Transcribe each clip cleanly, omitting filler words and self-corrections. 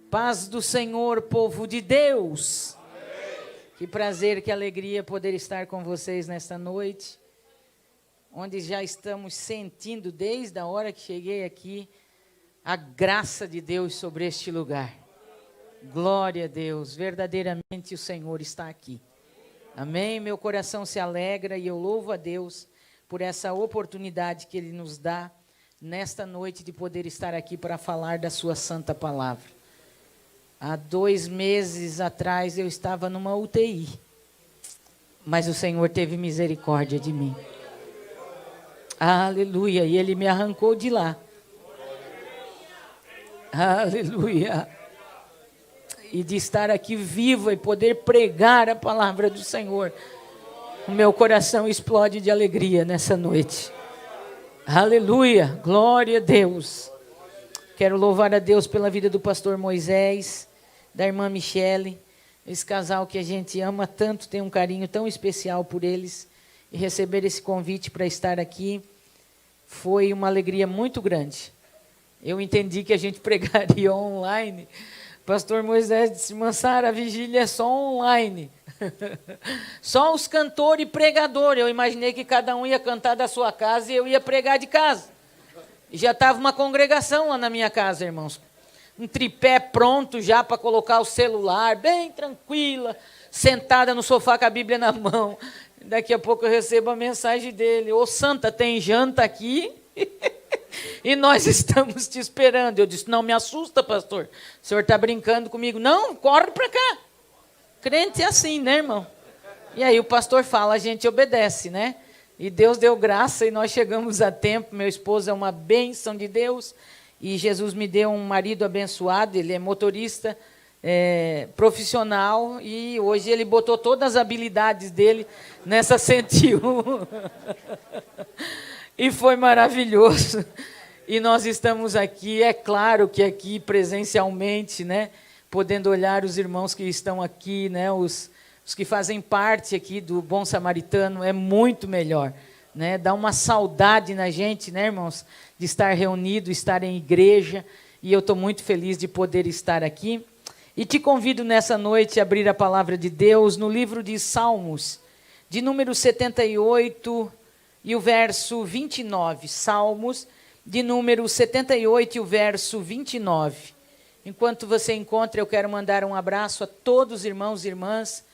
Paz do Senhor, povo de Deus. Amém. Que prazer, que alegria poder estar com vocês nesta noite, onde já estamos sentindo, desde a hora que cheguei aqui, a graça de Deus sobre este lugar. Glória a Deus, verdadeiramente o Senhor está aqui. Amém? Meu coração se alegra e eu louvo a Deus por essa oportunidade que Ele nos dá nesta noite de poder estar aqui para falar da sua santa palavra. Há 2 meses atrás eu estava numa UTI, mas o Senhor teve misericórdia de mim. Aleluia, e Ele me arrancou de lá. Aleluia. E de estar aqui viva e poder pregar a palavra do Senhor, o meu coração explode de alegria nessa noite. Aleluia, glória a Deus. Quero louvar a Deus pela vida do pastor Moisés, da irmã Michele, esse casal que a gente ama tanto, tem um carinho tão especial por eles, e receber esse convite para estar aqui foi uma alegria muito grande. Eu entendi que a gente pregaria online. Pastor Moisés disse: irmã Sara, a vigília é só online. Só os cantores e pregadores. Eu imaginei que cada um ia cantar da sua casa e eu ia pregar de casa. E já estava uma congregação lá na minha casa, irmãos. Um tripé pronto já para colocar o celular, bem tranquila, sentada no sofá com a Bíblia na mão. Daqui a pouco eu recebo a mensagem dele: ô Santa, tem janta aqui? E nós estamos te esperando. Eu disse: não me assusta, pastor. O senhor está brincando comigo? Não, corre para cá. Crente é assim, né, irmão? E aí o pastor fala, a gente obedece, né? E Deus deu graça e nós chegamos a tempo. Meu esposo é uma bênção de Deus. E Jesus me deu um marido abençoado. Ele é motorista profissional. E hoje ele botou todas as habilidades dele nessa 101. E foi maravilhoso. E nós estamos aqui, é claro que aqui presencialmente, né? Podendo olhar os irmãos que estão aqui, né? Os que fazem parte aqui do Bom Samaritano, é muito melhor, né? Dá uma saudade na gente, né, irmãos? De estar reunido, estar em igreja. E eu estou muito feliz de poder estar aqui. E te convido nessa noite a abrir a palavra de Deus no livro de Salmos, de número 78 e o verso 29. Salmos, de número 78 e o verso 29. Enquanto você encontra, eu quero mandar um abraço a todos os irmãos e irmãs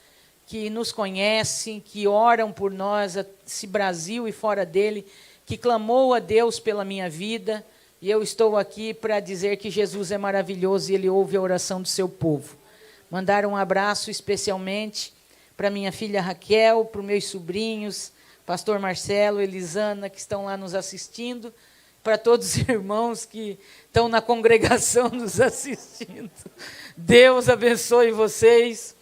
que nos conhecem, que oram por nós, esse Brasil e fora dele, que clamou a Deus pela minha vida. E eu estou aqui para dizer que Jesus é maravilhoso e Ele ouve a oração do seu povo. Mandar um abraço especialmente para minha filha Raquel, para os meus sobrinhos, pastor Marcelo, Elisana, que estão lá nos assistindo, para todos os irmãos que estão na congregação nos assistindo. Deus abençoe vocês.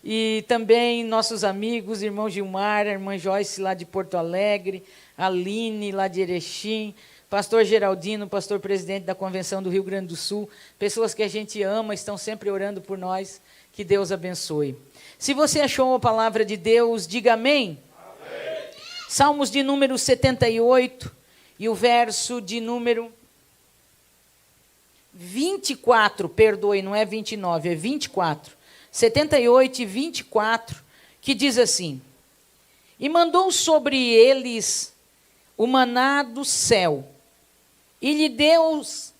E também nossos amigos, irmão Gilmar, a irmã Joyce lá de Porto Alegre, a Aline lá de Erechim, pastor Geraldino, pastor presidente da Convenção do Rio Grande do Sul, pessoas que a gente ama, estão sempre orando por nós, que Deus abençoe. Se você achou a palavra de Deus, diga amém. Amém. Salmos de número 78 e o verso de número 24, perdoe, não é 29, é 24. 78 e 24, que diz assim: e mandou sobre eles o maná do céu, e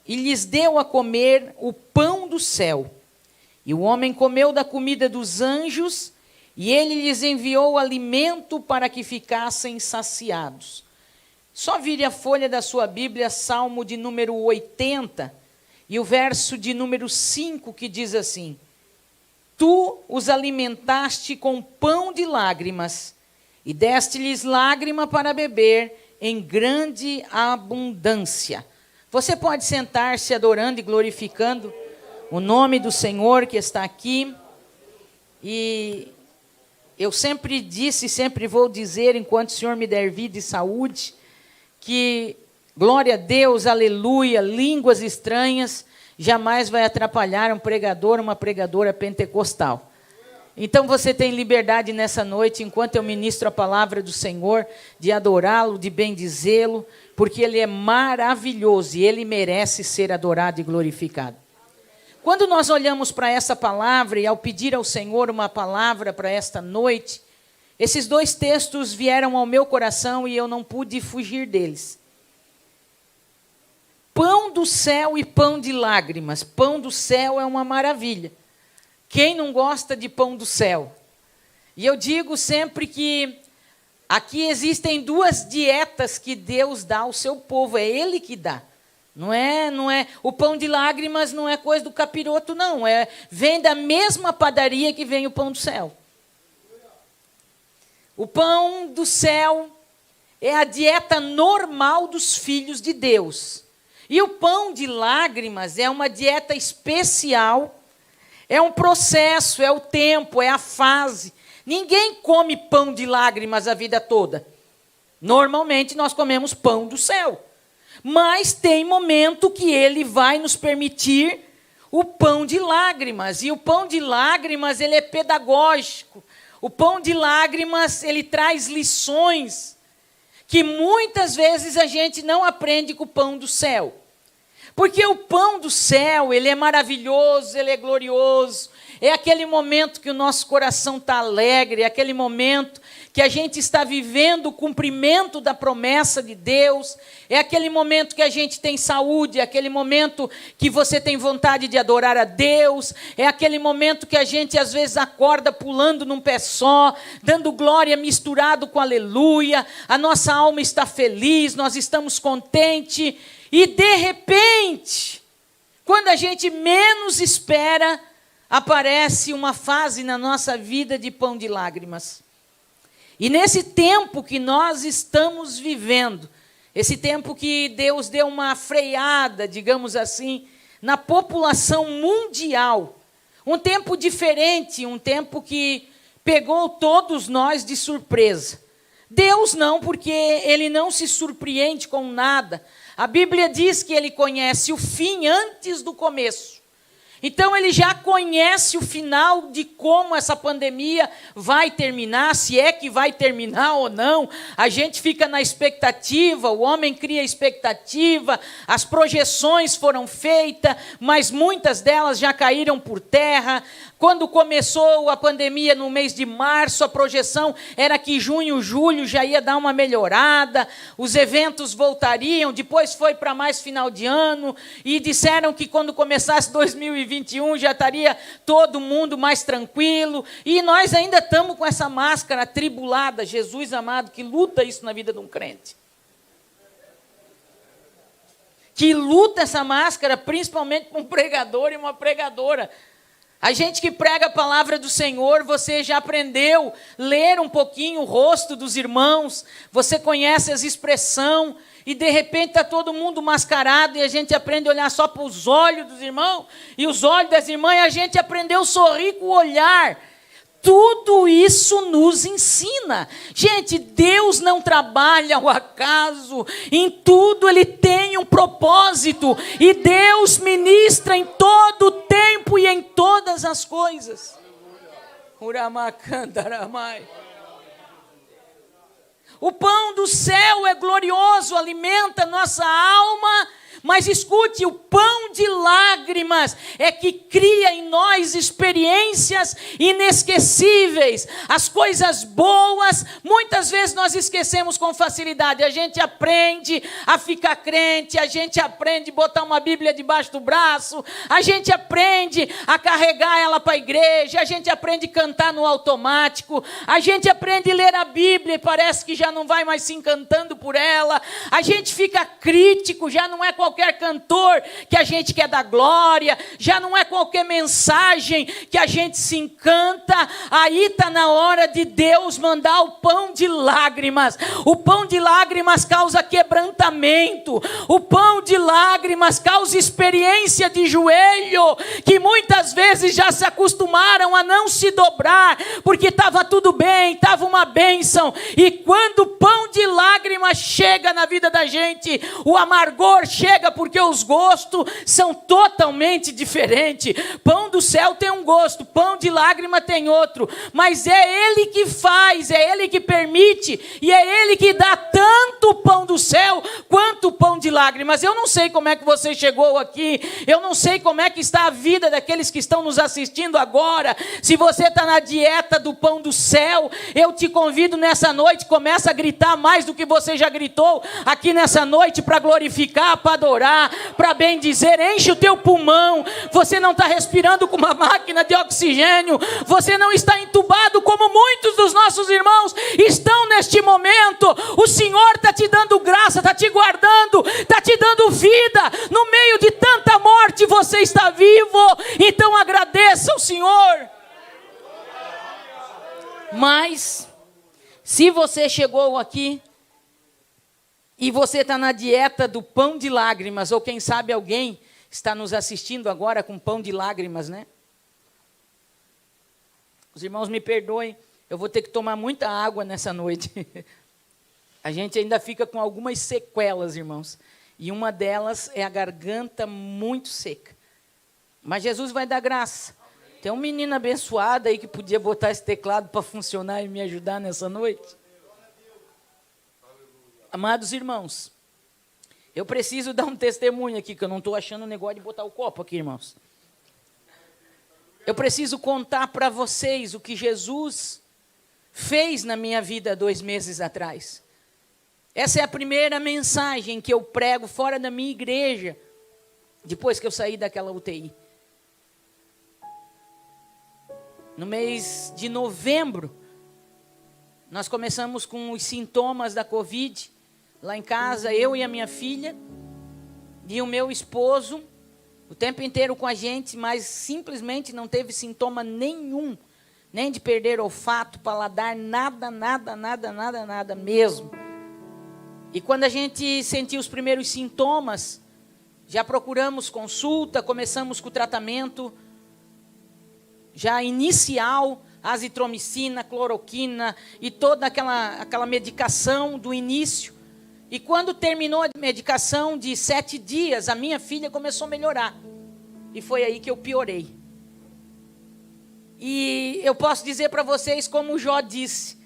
lhes deu a comer o pão do céu. E o homem comeu da comida dos anjos, e ele lhes enviou alimento para que ficassem saciados. Só vire a folha da sua Bíblia, Salmo de número 80, e o verso de número 5, que diz assim: tu os alimentaste com pão de lágrimas, e deste-lhes lágrima para beber em grande abundância. Você pode sentar-se adorando e glorificando o nome do Senhor que está aqui. E eu sempre disse e sempre vou dizer, enquanto o Senhor me der vida e saúde, que glória a Deus, aleluia, línguas estranhas jamais vai atrapalhar um pregador, uma pregadora pentecostal. Então você tem liberdade nessa noite, enquanto eu ministro a palavra do Senhor, de adorá-lo, de bendizê-lo, porque Ele é maravilhoso e Ele merece ser adorado e glorificado. Quando nós olhamos para essa palavra e ao pedir ao Senhor uma palavra para esta noite, esses dois textos vieram ao meu coração e eu não pude fugir deles. Pão do céu e pão de lágrimas. Pão do céu é uma maravilha. Quem não gosta de pão do céu? E eu digo sempre que aqui existem duas dietas que Deus dá ao seu povo, é Ele que dá. Não é, o pão de lágrimas não é coisa do capiroto, não. Vem da mesma padaria que vem o pão do céu. O pão do céu é a dieta normal dos filhos de Deus. E o pão de lágrimas é uma dieta especial, é um processo, é o tempo, é a fase. Ninguém come pão de lágrimas a vida toda. Normalmente nós comemos pão do céu. Mas tem momento que Ele vai nos permitir o pão de lágrimas. E o pão de lágrimas, ele é pedagógico. O pão de lágrimas, ele traz lições que muitas vezes a gente não aprende com o pão do céu. Porque o pão do céu, ele é maravilhoso, ele é glorioso. É aquele momento que o nosso coração está alegre, é aquele momento que a gente está vivendo o cumprimento da promessa de Deus, é aquele momento que a gente tem saúde, é aquele momento que você tem vontade de adorar a Deus, é aquele momento que a gente às vezes acorda pulando num pé só, dando glória misturado com aleluia, a nossa alma está feliz, nós estamos contentes, e de repente, quando a gente menos espera, aparece uma fase na nossa vida de pão de lágrimas. E nesse tempo que nós estamos vivendo, esse tempo que Deus deu uma freada, digamos assim, na população mundial, um tempo diferente, um tempo que pegou todos nós de surpresa. Deus não, porque Ele não se surpreende com nada. A Bíblia diz que Ele conhece o fim antes do começo. Então, Ele já conhece o final de como essa pandemia vai terminar, se é que vai terminar ou não. A gente fica na expectativa, o homem cria expectativa, as projeções foram feitas, mas muitas delas já caíram por terra. Quando começou a pandemia no mês de março, a projeção era que junho, julho já ia dar uma melhorada, os eventos voltariam, depois foi para mais final de ano, e disseram que quando começasse 2021 já estaria todo mundo mais tranquilo, e nós ainda estamos com essa máscara atribulada, Jesus amado, que luta isso na vida de um crente. Que luta essa máscara, principalmente com um pregador e uma pregadora. A gente que prega a palavra do Senhor, você já aprendeu a ler um pouquinho o rosto dos irmãos, você conhece as expressões, e de repente está todo mundo mascarado, e a gente aprende a olhar só para os olhos dos irmãos, e os olhos das irmãs, e a gente aprendeu a sorrir com o olhar. Tudo isso nos ensina. Gente, Deus não trabalha ao acaso, em tudo Ele tem um propósito, e Deus ministra em todo o tempo e em todas as coisas. O pão do céu é glorioso, alimenta nossa alma. Mas escute, o pão de lágrimas é que cria em nós experiências inesquecíveis. As coisas boas, muitas vezes nós esquecemos com facilidade. A gente aprende a ficar crente, a gente aprende a botar uma Bíblia debaixo do braço, a gente aprende a carregar ela para a igreja, a gente aprende a cantar no automático, a gente aprende a ler a Bíblia e parece que já não vai mais se encantando por ela, a gente fica crítico, já não é qualquer cantor que a gente quer dar glória, já não é qualquer mensagem que a gente se encanta. Aí está na hora de Deus mandar o pão de lágrimas. O pão de lágrimas causa quebrantamento, o pão de lágrimas causa experiência de joelho, que muitas vezes já se acostumaram a não se dobrar, porque estava tudo bem, estava uma bênção, e quando o pão de lágrimas chega na vida da gente, o amargor chega porque os gostos são totalmente diferentes. Pão do céu tem um gosto, pão de lágrima tem outro, mas é Ele que faz, é Ele que permite, e é Ele que dá tanto o pão do céu, quanto o pão de lágrimas. Eu não sei como é que você chegou aqui, eu não sei como é que está a vida daqueles que estão nos assistindo agora. Se você está na dieta do pão do céu, eu te convido nessa noite, começa a gritar mais do que você já gritou aqui nessa noite, para glorificar, para adorar, para bendizer. Enche o teu pulmão. Você não está respirando com uma máquina de oxigênio, você não está entubado como muitos dos nossos irmãos estão neste momento. O Senhor está te dando graça, está te guardando, está te dando vida. No meio de tanta morte você está vivo, então agradeça ao Senhor. Mas se você chegou aqui e você está na dieta do pão de lágrimas, ou quem sabe alguém está nos assistindo agora com pão de lágrimas, né? Os irmãos me perdoem, eu vou ter que tomar muita água nessa noite. A gente ainda fica com algumas sequelas, irmãos. E uma delas é a garganta muito seca. Mas Jesus vai dar graça. Tem um menino abençoado aí que podia botar esse teclado para funcionar e me ajudar nessa noite. Amados irmãos, eu preciso dar um testemunho aqui, que eu não estou achando o negócio de botar o copo aqui, irmãos. Eu preciso contar para vocês o que Jesus fez na minha vida 2 meses atrás. Essa é a primeira mensagem que eu prego fora da minha igreja, depois que eu saí daquela UTI. No mês de novembro, nós começamos com os sintomas da Covid, lá em casa, eu e a minha filha, e o meu esposo, o tempo inteiro com a gente, mas simplesmente não teve sintoma nenhum, nem de perder olfato, paladar, nada mesmo. E quando a gente sentiu os primeiros sintomas, já procuramos consulta, começamos com o tratamento já inicial, azitromicina, cloroquina e toda aquela medicação do início. E quando terminou a medicação de 7 dias, a minha filha começou a melhorar. E foi aí que eu piorei. E eu posso dizer para vocês, como Jó disse,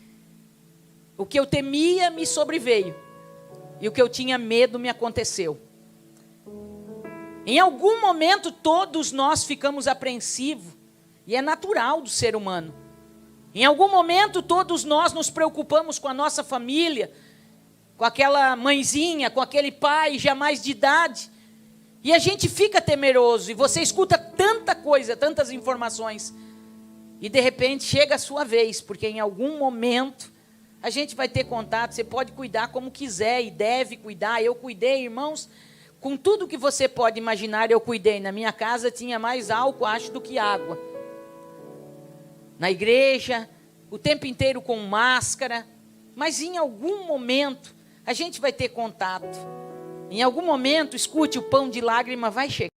o que eu temia me sobreveio, e o que eu tinha medo me aconteceu. Em algum momento todos nós ficamos apreensivos, e é natural do ser humano. Em algum momento todos nós nos preocupamos com a nossa família, com aquela mãezinha, com aquele pai já mais de idade, e a gente fica temeroso, e você escuta tanta coisa, tantas informações, e de repente chega a sua vez, porque em algum momento a gente vai ter contato. Você pode cuidar como quiser e deve cuidar. Eu cuidei, irmãos, com tudo que você pode imaginar, eu cuidei. Na minha casa tinha mais álcool, acho, do que água. Na igreja, o tempo inteiro com máscara, mas em algum momento a gente vai ter contato. Em algum momento, escute, o pão de lágrima vai chegar.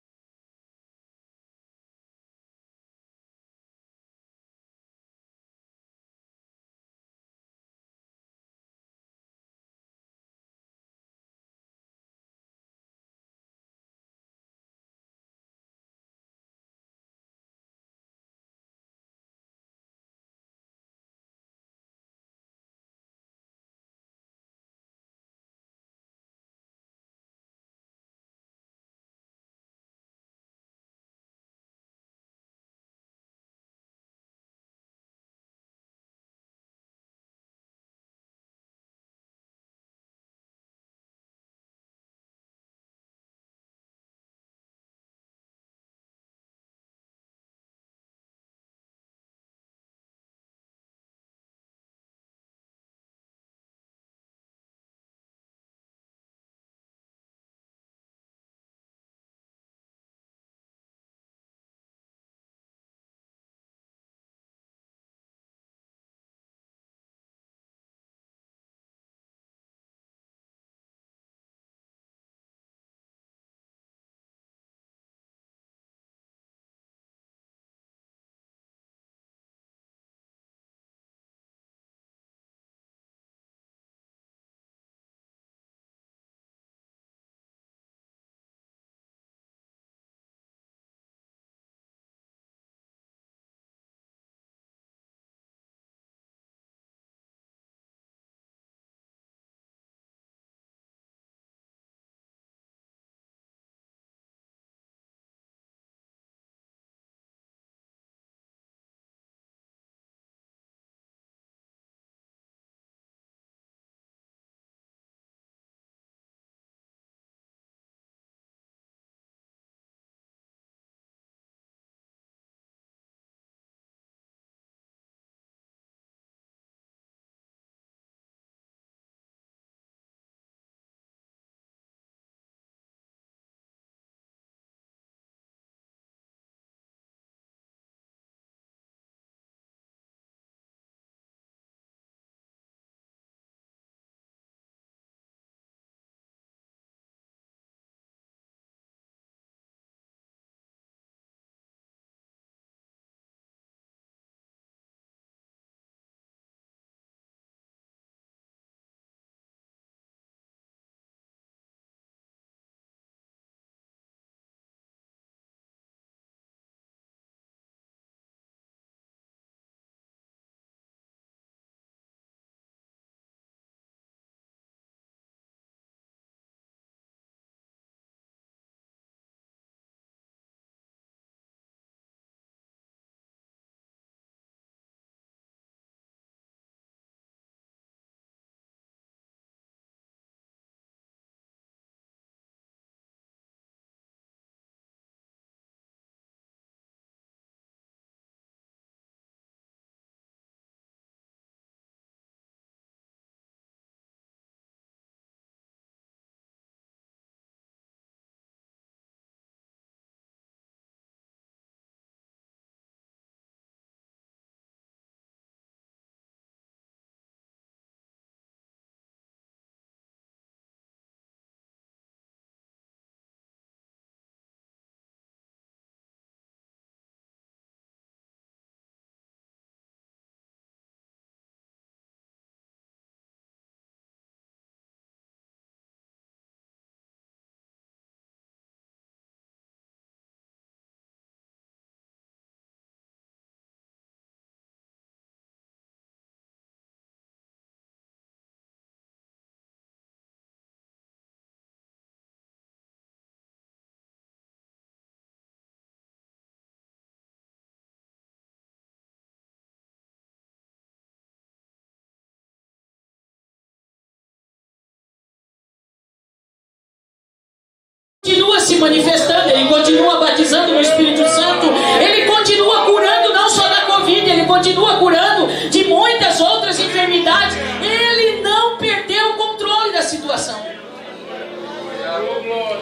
se manifestando, Ele continua batizando no Espírito Santo, Ele continua curando não só da Covid, Ele continua curando de muitas outras enfermidades. Ele não perdeu o controle da situação.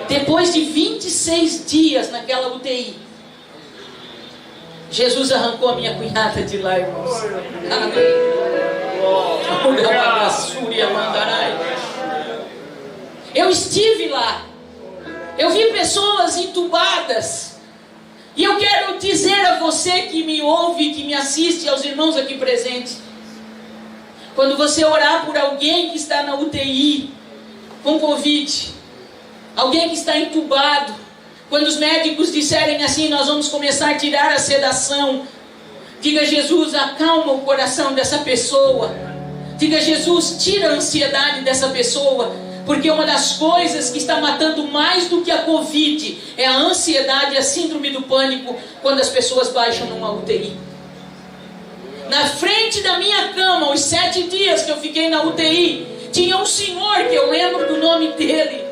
Depois de 26 dias naquela UTI, Jesus arrancou a minha cunhada de lá, irmãos. Eu estive lá. Eu vi pessoas entubadas. E eu quero dizer a você que me ouve, que me assiste, aos irmãos aqui presentes: quando você orar por alguém que está na UTI com Covid, alguém que está entubado, quando os médicos disserem assim: nós vamos começar a tirar a sedação, diga: Jesus, acalma o coração dessa pessoa. Diga: Jesus, tira a ansiedade dessa pessoa. Porque uma das coisas que está matando mais do que a Covid é a ansiedade e a síndrome do pânico quando as pessoas baixam numa UTI. Na frente da minha cama, os 7 dias que eu fiquei na UTI, tinha um senhor que eu lembro do nome dele.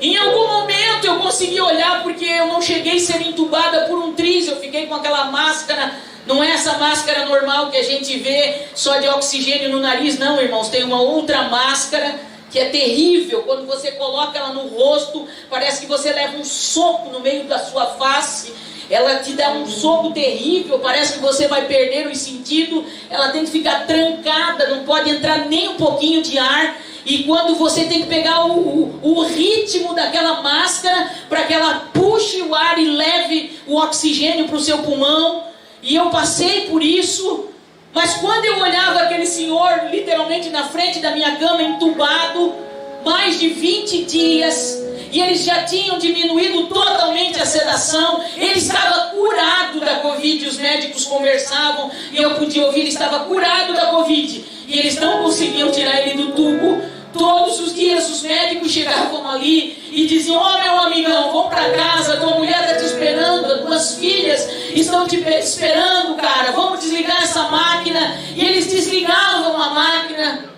Em algum momento eu consegui olhar, porque eu não cheguei a ser entubada por um triz, eu fiquei com aquela máscara. Não é essa máscara normal que a gente vê só de oxigênio no nariz, não, irmãos. Tem uma outra máscara que é terrível. Quando você coloca ela no rosto, parece que você leva um soco no meio da sua face. Ela te dá um soco terrível, parece que você vai perder os sentidos. Ela tem que ficar trancada, não pode entrar nem um pouquinho de ar. E quando você tem que pegar o ritmo daquela máscara para que ela puxe o ar e leve o oxigênio para o seu pulmão. E eu passei por isso. Mas quando eu olhava aquele senhor literalmente na frente da minha cama, entubado, mais de 20 dias, e eles já tinham diminuído totalmente a sedação, ele estava curado da Covid, os médicos conversavam, e eu podia ouvir: ele estava curado da Covid, e eles não conseguiam tirar ele do tubo. Todos os dias os médicos chegavam ali e diziam: ó, meu amigão, vamos para casa, tua mulher está te esperando, as tuas filhas estão te esperando, cara, vamos desligar essa máquina. E eles desligavam a máquina.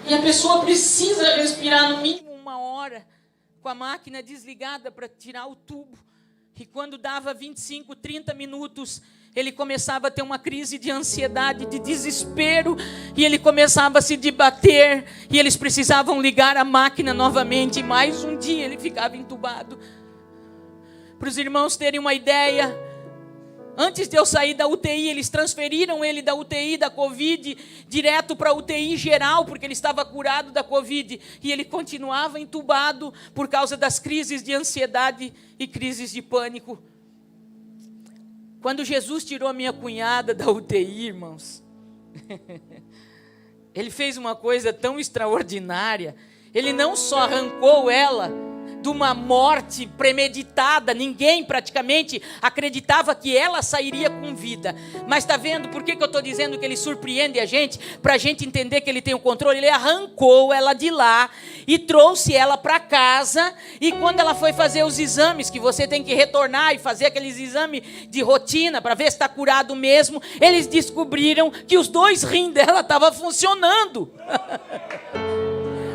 E a pessoa precisa respirar no mínimo 1 hora com a máquina desligada para tirar o tubo. E quando dava 25, 30 minutos, ele começava a ter uma crise de ansiedade, de desespero, e ele começava a se debater, e eles precisavam ligar a máquina novamente, e mais um dia ele ficava entubado. Para os irmãos terem uma ideia, antes de eu sair da UTI, eles transferiram ele da UTI da Covid direto para a UTI geral, porque ele estava curado da Covid, e ele continuava entubado por causa das crises de ansiedade e crises de pânico. Quando Jesus tirou a minha cunhada da UTI, irmãos, Ele fez uma coisa tão extraordinária. Ele não só arrancou ela de uma morte premeditada, ninguém praticamente acreditava que ela sairia com vida. Mas está vendo por que eu estou dizendo que ele surpreende a gente? Para a gente entender que ele tem o controle. Ele arrancou ela de lá e trouxe ela para casa. E quando ela foi fazer os exames, que você tem que retornar e fazer aqueles exames de rotina para ver se está curado mesmo, eles descobriram que os 2 rins dela estavam funcionando.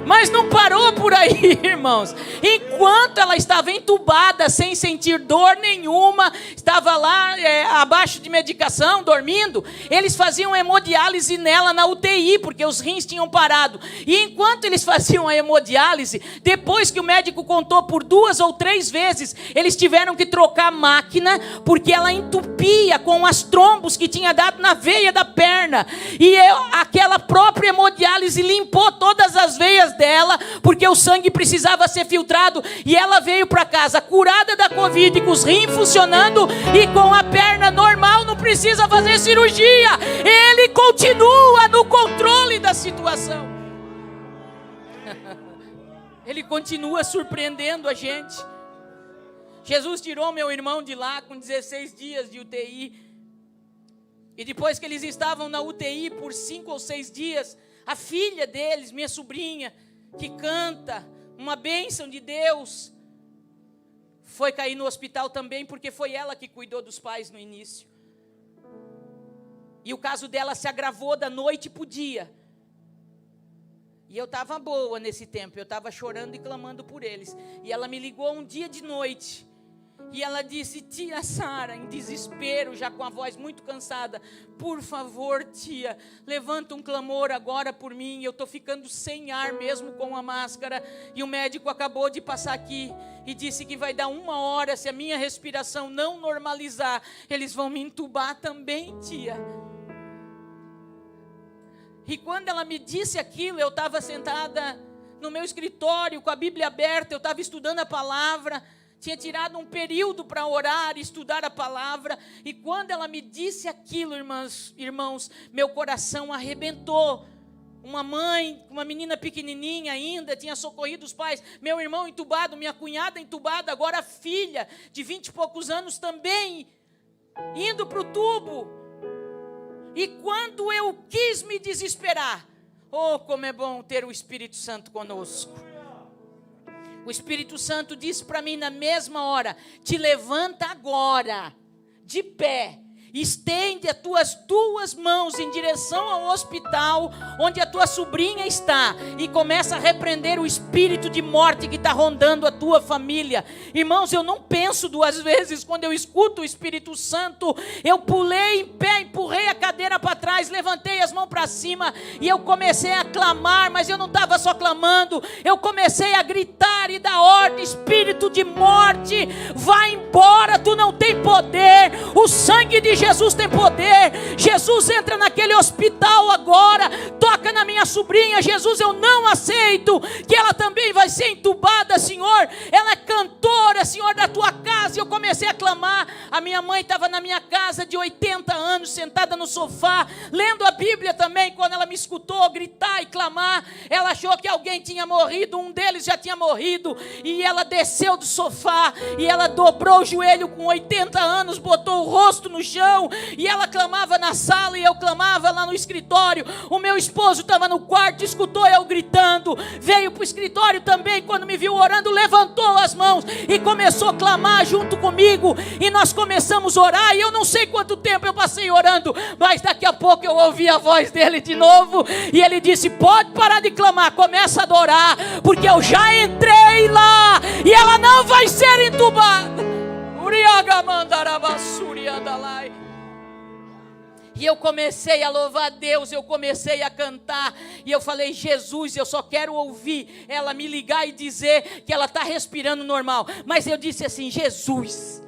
Mas não parou por aí, irmãos. Enquanto ela estava entubada, sem sentir dor nenhuma, estava lá abaixo de medicação, dormindo, eles faziam hemodiálise nela na UTI, porque os rins tinham parado. E enquanto eles faziam a hemodiálise, depois que o médico contou por 2 ou 3 vezes, eles tiveram que trocar a máquina, porque ela entupia com as trombos que tinha dado na veia da perna. E aquela própria hemodiálise limpou todas as veias dela, porque o sangue precisava ser filtrado, e ela veio para casa curada da Covid, com os rins funcionando e com a perna normal, não precisa fazer cirurgia. Ele continua no controle da situação. Ele continua surpreendendo a gente. Jesus tirou meu irmão de lá com 16 dias de UTI, e depois que eles estavam na UTI por 5 ou 6 dias, a filha deles, minha sobrinha, que canta, uma bênção de Deus, foi cair no hospital também, porque foi ela que cuidou dos pais no início. E o caso dela se agravou da noite para o dia. E eu estava boa nesse tempo, eu estava chorando e clamando por eles. E ela me ligou um dia de noite. E ela disse: tia Sara, em desespero, já com a voz muito cansada: por favor, tia, levanta um clamor agora por mim. Eu estou ficando sem ar mesmo com a máscara. E o médico acabou de passar aqui e disse que vai dar 1 hora. Se a minha respiração não normalizar, eles vão me entubar também, tia. E quando ela me disse aquilo, eu estava sentada no meu escritório com a Bíblia aberta, eu estava estudando a palavra, tinha tirado um período para orar e estudar a palavra, e quando ela me disse aquilo, irmãos, meu coração arrebentou. Uma mãe, uma menina pequenininha ainda, tinha socorrido os pais, meu irmão entubado, minha cunhada entubada, agora a filha de 20 e poucos anos também indo para o tubo. E quando eu quis me desesperar, oh, como é bom ter o Espírito Santo conosco. O Espírito Santo disse para mim na mesma hora: te levanta agora, de pé, estende as tuas 2 mãos em direção ao hospital onde a tua sobrinha está e começa a repreender o espírito de morte que está rondando a tua família. Irmãos, eu não penso 2 vezes quando eu escuto o Espírito Santo. Eu pulei em pé, empurrei a cadeira para trás, levantei as mãos para cima e eu comecei a clamar, mas eu não estava só clamando, eu comecei a gritar e dar ordem: espírito de morte, vai embora, tu não tem poder, o sangue de Jesus tem poder. Jesus entra naquele hospital agora, toca na minha sobrinha. Jesus, eu não aceito que ela também vai ser entubada, Senhor. Ela é cantora, Senhor, da tua casa. E eu comecei a clamar. A minha mãe estava na minha casa de 80 anos, sentada no sofá, lendo a Bíblia também. Quando ela me escutou gritar e clamar, ela achou que alguém tinha morrido, um deles já tinha morrido, e ela desceu do sofá e ela dobrou o joelho com 80 anos, botou o rosto no chão, e ela clamava na sala e eu clamava lá no escritório. O meu esposo estava no quarto, escutou eu gritando, veio para o escritório também. Quando me viu orando, levantou as mãos e começou a clamar junto comigo, e nós começamos a orar. E eu não sei quanto tempo eu passei orando, mas daqui a pouco eu ouvi a voz dele de novo, e ele disse: pode parar de clamar, começa a adorar, porque eu já entrei lá e ela não vai ser entubada. E eu comecei a louvar a Deus, eu comecei a cantar, e eu falei: Jesus, eu só quero ouvir ela me ligar e dizer que ela está respirando normal. Mas eu disse assim: Jesus,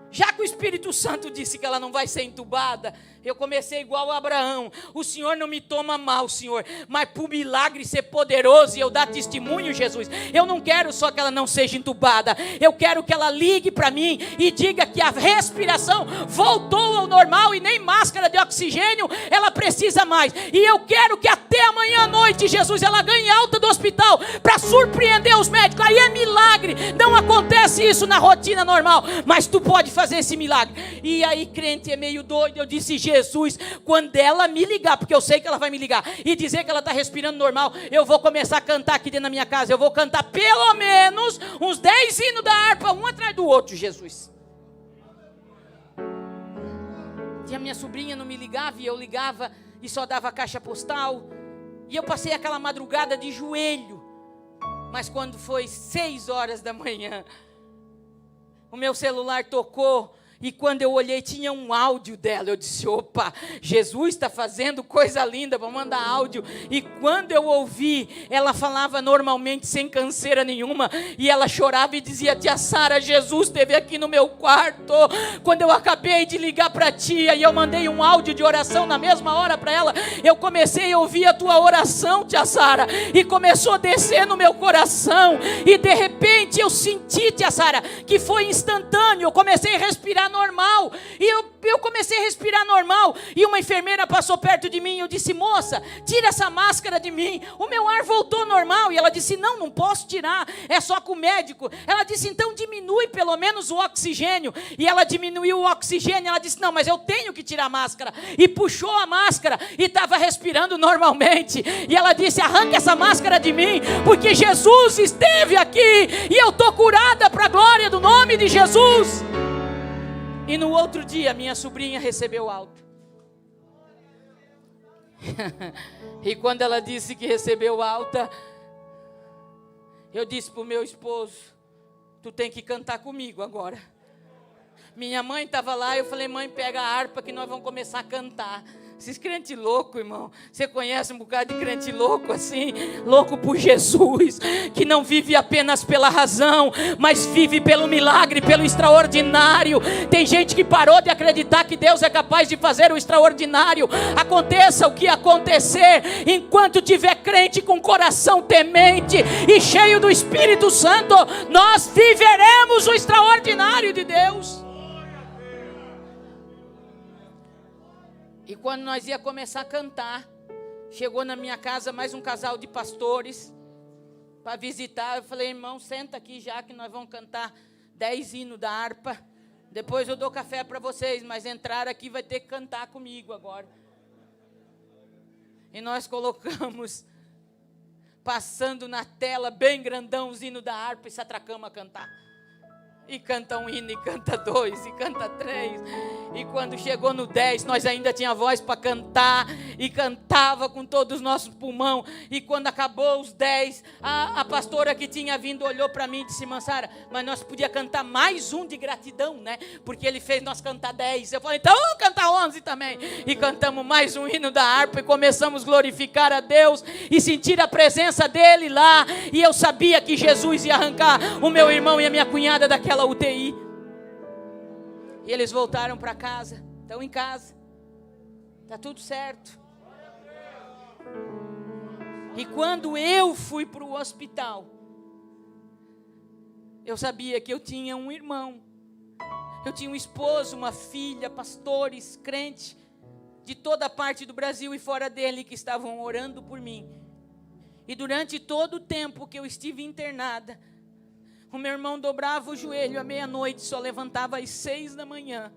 já que o Espírito Santo disse que ela não vai ser entubada, eu comecei igual a Abraão: o Senhor não me toma mal, Senhor, mas para o milagre ser poderoso e eu dar testemunho, Jesus, eu não quero só que ela não seja entubada, eu quero que ela ligue para mim e diga que a respiração voltou ao normal e nem máscara de oxigênio ela precisa mais. E eu quero que até amanhã à noite, Jesus, ela ganhe alta do hospital para surpreender os médicos. Aí é milagre, não acontece isso na rotina normal, mas tu pode fazer esse milagre. E aí, crente é meio doido, eu disse: Jesus, quando ela me ligar, porque eu sei que ela vai me ligar, e dizer que ela está respirando normal, eu vou começar a cantar aqui dentro da minha casa. Eu vou cantar pelo menos uns 10 hinos da harpa, um atrás do outro, Jesus. E a minha sobrinha não me ligava, e eu ligava e só dava caixa postal. E eu passei aquela madrugada de joelho. Mas quando foi 6 horas da manhã, o meu celular tocou, e quando eu olhei tinha um áudio dela. Eu disse: opa, Jesus está fazendo coisa linda, vou mandar áudio. E quando eu ouvi, ela falava normalmente, sem canseira nenhuma, e ela chorava e dizia: tia Sara, Jesus esteve aqui no meu quarto quando eu acabei de ligar para a tia. E eu mandei um áudio de oração na mesma hora para ela. Eu comecei a ouvir a tua oração, tia Sara, e começou a descer no meu coração, e de repente eu senti, tia Sara, que foi instantâneo. Eu comecei a respirar normal, e eu comecei a respirar normal, e uma enfermeira passou perto de mim, e eu disse: moça, tira essa máscara de mim, o meu ar voltou normal. E ela disse: não posso tirar, é só com o médico. Ela disse: então diminui pelo menos o oxigênio. E ela diminuiu o oxigênio. Ela disse: não, mas eu tenho que tirar a máscara. E puxou a máscara, e estava respirando normalmente. E ela disse: arranca essa máscara de mim, porque Jesus esteve aqui, e eu estou curada para a glória do nome de Jesus. E no outro dia, minha sobrinha recebeu alta. E quando ela disse que recebeu alta, eu disse para o meu esposo: tu tem que cantar comigo agora. Minha mãe estava lá, eu falei: mãe, pega a harpa que nós vamos começar a cantar. Esses crentes loucos, irmão. Você conhece um bocado de crente louco assim? Louco por Jesus, que não vive apenas pela razão, mas vive pelo milagre, pelo extraordinário. Tem gente que parou de acreditar que Deus é capaz de fazer o extraordinário. Aconteça o que acontecer, enquanto tiver crente com coração temente e cheio do Espírito Santo, nós viveremos o extraordinário de Deus. E quando nós ia começar a cantar, chegou na minha casa mais um casal de pastores para visitar. Eu falei: irmão, senta aqui já que nós vamos cantar 10 hinos da harpa. Depois eu dou café para vocês, mas entrar aqui vai ter que cantar comigo agora. E nós colocamos, passando na tela bem grandão os hinos da harpa e se atracamos a cantar. E canta um hino, e canta 2, e canta 3. E quando chegou no 10, nós ainda tinha voz para cantar. E cantava com todos os nossos pulmão. E quando acabou os 10, a pastora que tinha vindo olhou para mim e disse: Mansara, mas nós podíamos cantar mais um de gratidão, né? Porque ele fez nós cantar 10. Eu falei: então vamos cantar 11 também. E cantamos mais um hino da harpa e começamos a glorificar a Deus e sentir a presença dele lá. E eu sabia que Jesus ia arrancar o meu irmão e a minha cunhada daquela UTI. E eles voltaram para casa. Estão em casa. Está tudo certo. E quando eu fui para o hospital, eu sabia que eu tinha um irmão, eu tinha um esposo, uma filha, pastores, crentes de toda a parte do Brasil e fora dele que estavam orando por mim. E durante todo o tempo que eu estive internada, o meu irmão dobrava o joelho à meia-noite, só levantava às 6 da manhã.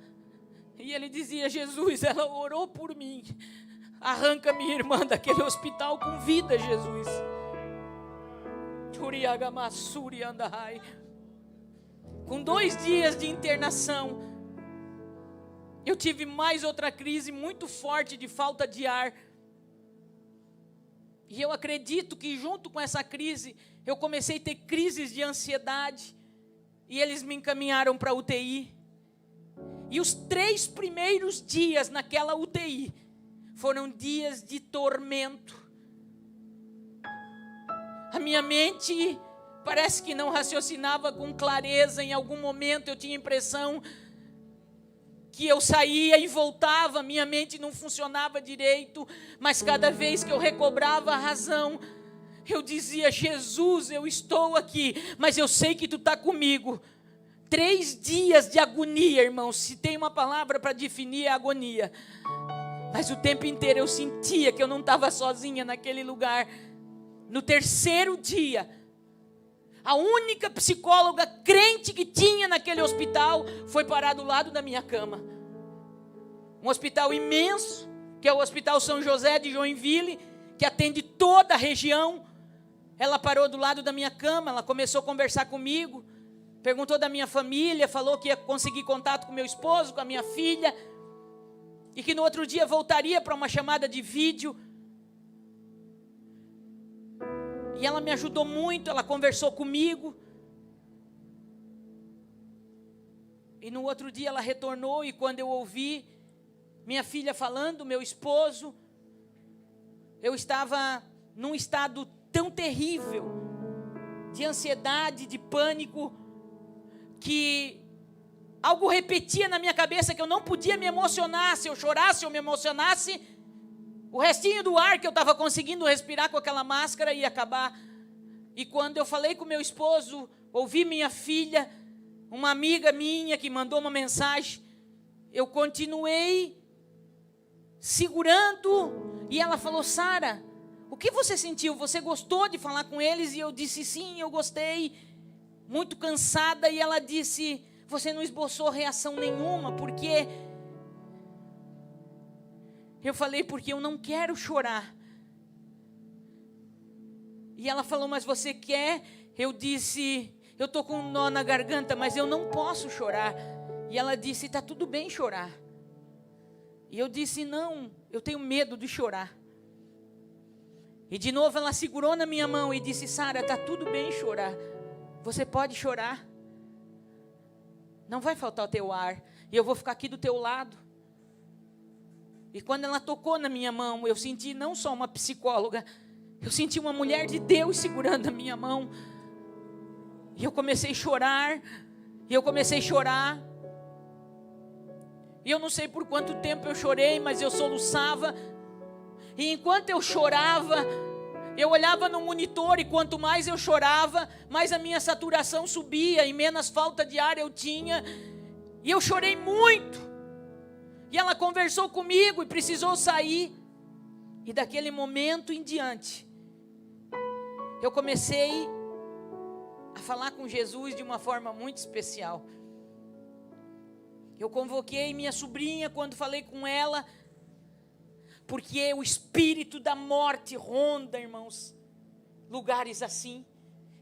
E ele dizia: Jesus, ela orou por mim. Arranca minha irmã daquele hospital com vida, Jesus. Com 2 dias de internação, eu tive mais outra crise muito forte de falta de ar. E eu acredito que junto com essa crise, eu comecei a ter crises de ansiedade. E eles me encaminharam para a UTI. E os 3 primeiros dias naquela UTI foram dias de tormento. A minha mente parece que não raciocinava com clareza. Em algum momento eu tinha a impressão que eu saía e voltava, minha mente não funcionava direito, mas cada vez que eu recobrava a razão, eu dizia: Jesus, eu estou aqui, mas eu sei que tu está comigo. 3 dias de agonia, irmãos. Se tem uma palavra para definir, é agonia. Mas o tempo inteiro eu sentia que eu não estava sozinha naquele lugar. No 3º dia, a única psicóloga crente que tinha naquele hospital foi parar do lado da minha cama. Um hospital imenso, que é o Hospital São José de Joinville, que atende toda a região. Ela parou do lado da minha cama, ela começou a conversar comigo, perguntou da minha família, falou que ia conseguir contato com meu esposo, com a minha filha, e que no outro dia voltaria para uma chamada de vídeo. E ela me ajudou muito, ela conversou comigo. E no outro dia ela retornou, e quando eu ouvi minha filha falando, meu esposo, eu estava num estado tão terrível, de ansiedade, de pânico, que algo repetia na minha cabeça que eu não podia me emocionar. Se eu chorasse ou me emocionasse, o restinho do ar que eu estava conseguindo respirar com aquela máscara ia acabar. E quando eu falei com meu esposo, ouvi minha filha, uma amiga minha que mandou uma mensagem, eu continuei segurando, e ela falou: Sara, o que você sentiu? Você gostou de falar com eles? E eu disse: sim, eu gostei, muito cansada. E ela disse: você não esboçou reação nenhuma, porque... Eu falei: porque eu não quero chorar. E ela falou: mas você quer? Eu disse: eu estou com um nó na garganta, mas eu não posso chorar. E ela disse: está tudo bem chorar. E eu disse: não, eu tenho medo de chorar. E de novo ela segurou na minha mão e disse: Sara, está tudo bem chorar. Você pode chorar. Não vai faltar o teu ar. E eu vou ficar aqui do teu lado. E quando ela tocou na minha mão, eu senti não só uma psicóloga, eu senti uma mulher de Deus segurando a minha mão. E eu comecei a chorar. E eu comecei a chorar. E eu não sei por quanto tempo eu chorei, mas eu soluçava. E enquanto eu chorava, eu olhava no monitor, e quanto mais eu chorava, mais a minha saturação subia e menos falta de ar eu tinha. E eu chorei muito. E ela conversou comigo e precisou sair. E daquele momento em diante, eu comecei a falar com Jesus de uma forma muito especial. Eu convoquei minha sobrinha quando falei com ela, porque o espírito da morte ronda, irmãos, lugares assim.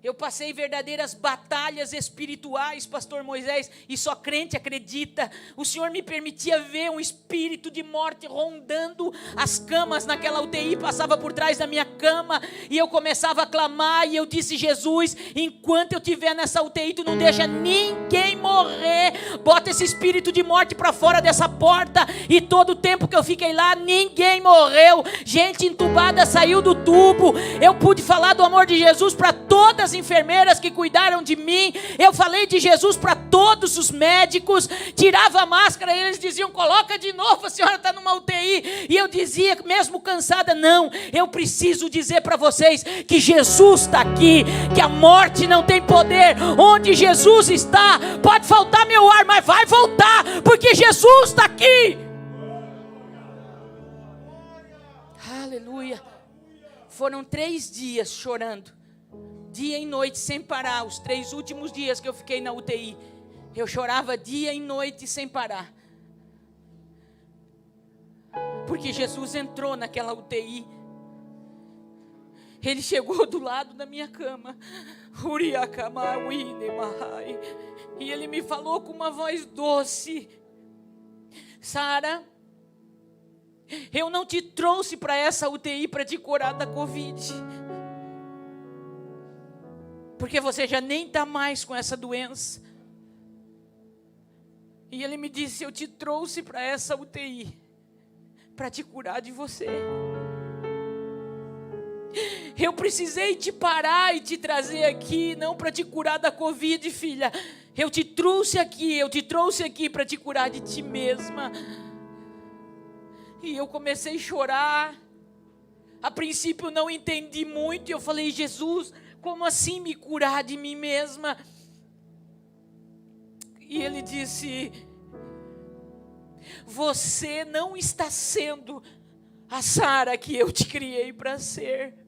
Eu passei verdadeiras batalhas espirituais, pastor Moisés, e só crente acredita. O Senhor me permitia ver um espírito de morte rondando as camas naquela UTI, passava por trás da minha cama, e eu começava a clamar, e eu disse: Jesus, enquanto eu estiver nessa UTI, tu não deixa ninguém morrer, bota esse espírito de morte para fora dessa porta. E todo o tempo que eu fiquei lá, ninguém morreu, gente entubada saiu do tubo. Eu pude falar do amor de Jesus para todas as enfermeiras que cuidaram de mim. Eu falei de Jesus para todos os médicos. Tirava a máscara e eles diziam: coloca de novo, a senhora está numa UTI. E eu dizia, mesmo cansada: não, eu preciso dizer para vocês que Jesus está aqui, que a morte não tem poder. Onde Jesus está, pode faltar meu ar, mas vai voltar, porque Jesus está aqui. Aleluia. Foram 3 dias chorando, dia e noite sem parar. Os 3 últimos dias que eu fiquei na UTI, eu chorava dia e noite sem parar, porque Jesus entrou naquela UTI. Ele chegou do lado da minha cama, e ele me falou com uma voz doce: Sara, eu não te trouxe para essa UTI para te curar da Covid, porque você já nem está mais com essa doença. E ele me disse: eu te trouxe para essa UTI para te curar de você. Eu precisei te parar e te trazer aqui, não para te curar da Covid, filha. Eu te trouxe aqui para te curar de ti mesma. E eu comecei a chorar. A princípio eu não entendi muito, e eu falei: Jesus, como assim me curar de mim mesma? E ele disse: você não está sendo a Sara que eu te criei para ser.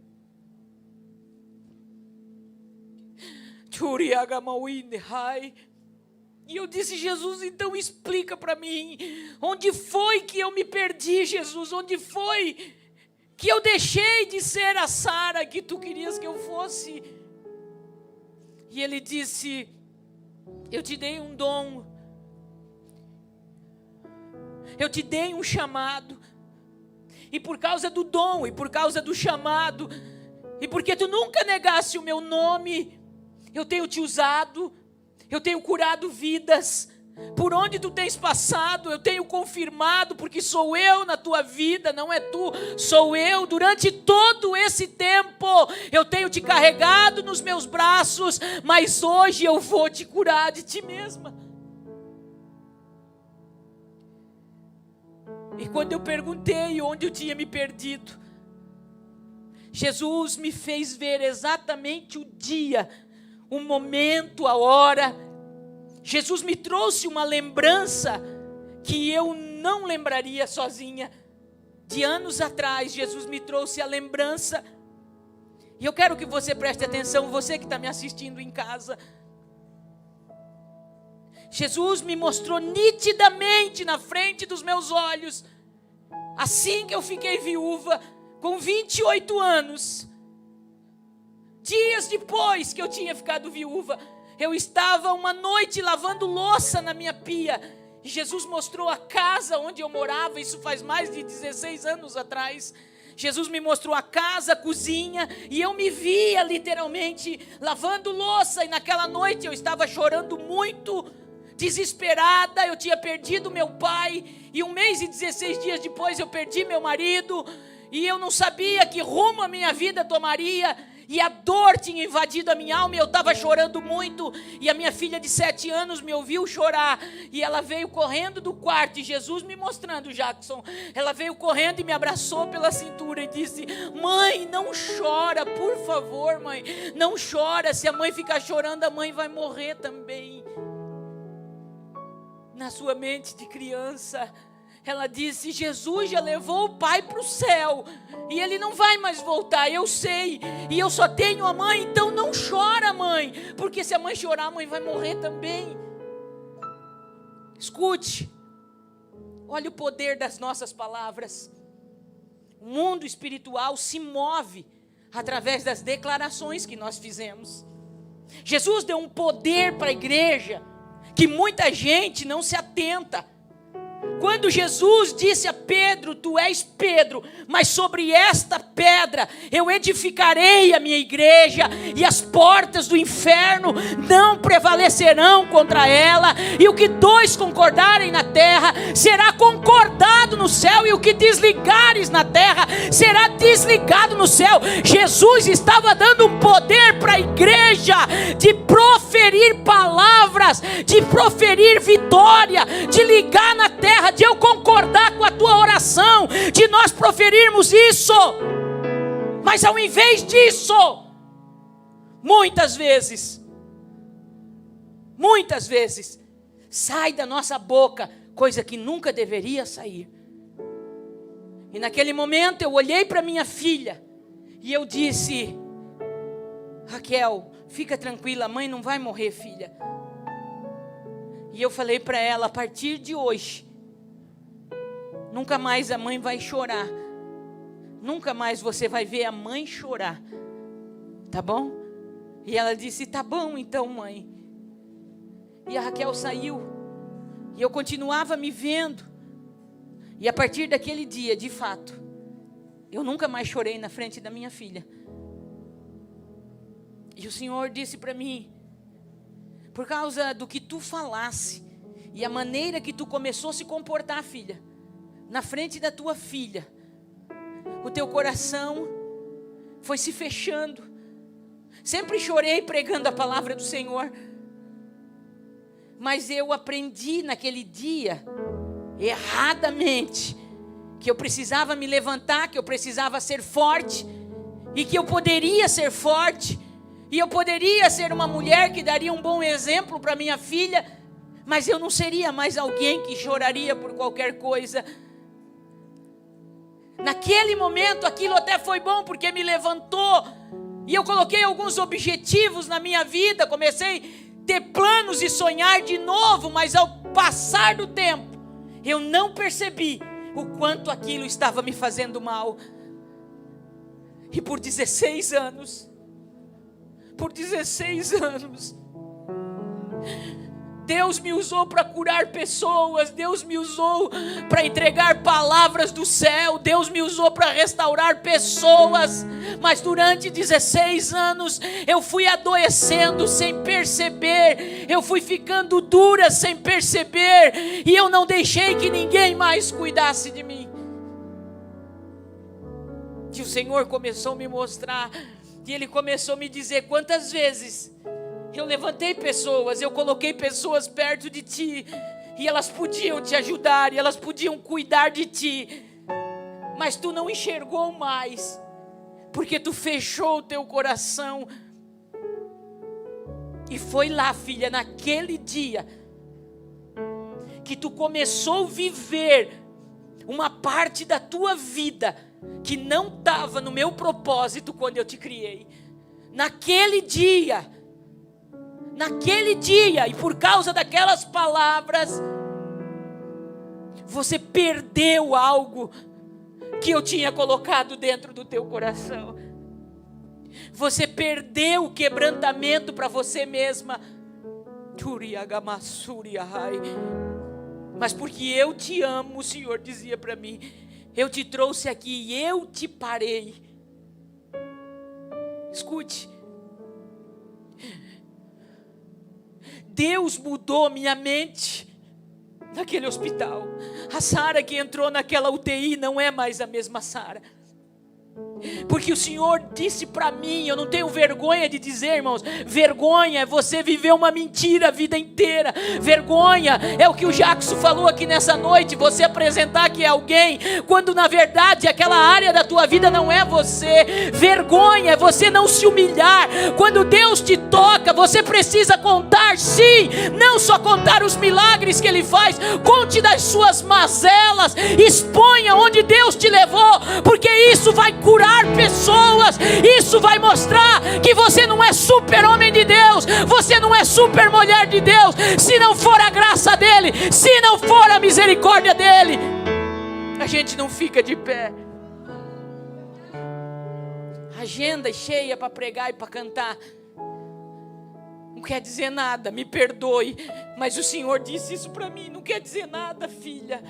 E eu disse: Jesus, então explica para mim, onde foi que eu me perdi, Jesus? Onde foi que eu deixei de ser a Sara que tu querias que eu fosse? E ele disse: eu te dei um dom, eu te dei um chamado, e por causa do dom, e por causa do chamado, e porque tu nunca negaste o meu nome, eu tenho te usado, eu tenho curado vidas. Por onde tu tens passado, eu tenho confirmado, porque sou eu na tua vida, não é tu, sou eu. Durante todo esse tempo, eu tenho te carregado nos meus braços, mas hoje eu vou te curar de ti mesma. E quando eu perguntei onde eu tinha me perdido, Jesus me fez ver exatamente o dia, o momento, a hora. Jesus me trouxe uma lembrança que eu não lembraria sozinha. De anos atrás, Jesus me trouxe a lembrança. E eu quero que você preste atenção, você que está me assistindo em casa. Jesus me mostrou nitidamente na frente dos meus olhos, assim que eu fiquei viúva, com 28 anos, dias depois que eu tinha ficado viúva, eu estava uma noite lavando louça na minha pia, e Jesus mostrou a casa onde eu morava. Isso faz mais de 16 anos atrás. Jesus me mostrou a casa, a cozinha, e eu me via literalmente lavando louça. E naquela noite eu estava chorando muito, desesperada. Eu tinha perdido meu pai, e 1 mês e 16 dias depois eu perdi meu marido, e eu não sabia que rumo a minha vida tomaria. E a dor tinha invadido a minha alma, e eu estava chorando muito, e a minha filha de 7 anos me ouviu chorar, e ela veio correndo do quarto, e Jesus me mostrando, Jackson, ela veio correndo e me abraçou pela cintura e disse: mãe, não chora, por favor mãe, não chora, se a mãe ficar chorando, a mãe vai morrer também. Na sua mente de criança, ela disse: Jesus já levou o pai para o céu, e ele não vai mais voltar, eu sei, e eu só tenho a mãe, então não chora mãe, porque se a mãe chorar, a mãe vai morrer também. Escute, olha o poder das nossas palavras. O mundo espiritual se move através das declarações que nós fizemos. Jesus deu um poder para a igreja, que muita gente não se atenta. Quando Jesus disse a Pedro: tu és Pedro, mas sobre esta pedra eu edificarei a minha igreja, e as portas do inferno não prevalecerão contra ela, e o que 2 concordarem na terra será concordado no céu, e o que desligares na terra será desligado no céu. Jesus estava dando um poder para a igreja de proferir palavras, de proferir vitória, de ligar na terra, de eu concordar com a tua oração, de nós proferirmos isso. Mas ao invés disso, muitas vezes, sai da nossa boca coisa que nunca deveria sair. E naquele momento eu olhei para minha filha e eu disse: Raquel, fica tranquila, a mãe não vai morrer, filha. E eu falei para ela: a partir de hoje, nunca mais a mãe vai chorar. Nunca mais você vai ver a mãe chorar. Tá bom? E ela disse: tá bom então, mãe. E a Raquel saiu. E eu continuava me vendo. E a partir daquele dia, de fato, eu nunca mais chorei na frente da minha filha. E o Senhor disse para mim: por causa do que tu falasse e a maneira que tu começou a se comportar, filha, na frente da tua filha, o teu coração foi se fechando. Sempre chorei pregando a palavra do Senhor, mas eu aprendi naquele dia, erradamente, que eu precisava me levantar, que eu precisava ser forte, e que eu poderia ser forte, e eu poderia ser uma mulher que daria um bom exemplo para minha filha, mas eu não seria mais alguém que choraria por qualquer coisa. Naquele momento aquilo até foi bom, porque me levantou, e eu coloquei alguns objetivos na minha vida, comecei a ter planos e sonhar de novo, mas ao passar do tempo, eu não percebi o quanto aquilo estava me fazendo mal. E por 16 anos, Deus me usou para curar pessoas, Deus me usou para entregar palavras do céu, Deus me usou para restaurar pessoas, mas durante 16 anos eu fui adoecendo sem perceber, eu fui ficando dura sem perceber, e eu não deixei que ninguém mais cuidasse de mim. E o Senhor começou a me mostrar, e Ele começou a me dizer: quantas vezes eu levantei pessoas, eu coloquei pessoas perto de ti, e elas podiam te ajudar, e elas podiam cuidar de ti, mas tu não enxergou mais, porque tu fechou o teu coração. E foi lá, filha, naquele dia, que tu começou a viver uma parte da tua vida, que não estava no meu propósito quando eu te criei. Naquele dia, e por causa daquelas palavras, você perdeu algo que eu tinha colocado dentro do teu coração. Você perdeu o quebrantamento para você mesma. Mas porque eu te amo, o Senhor dizia para mim: Eu te trouxe aqui e eu te parei. Escute. Deus mudou minha mente naquele hospital. A Sara que entrou naquela UTI não é mais a mesma Sara. Porque o Senhor disse para mim, eu não tenho vergonha de dizer, irmãos, vergonha é você viver uma mentira a vida inteira. Vergonha é o que o Jackson falou aqui nessa noite, você apresentar que é alguém, quando na verdade aquela área da tua vida não é você. Vergonha é você não se humilhar. Quando Deus te toca, você precisa contar, sim, não só contar os milagres que Ele faz, conte das suas mazelas, exponha onde Deus te levou, porque isso vai curar pessoas, isso vai mostrar que você não é super homem de Deus, você não é super mulher de Deus, se não for a graça dEle, se não for a misericórdia dEle. A gente não fica de pé. Agenda cheia para pregar e para cantar não quer dizer nada, me perdoe, mas o Senhor disse isso para mim, não quer dizer nada, filha.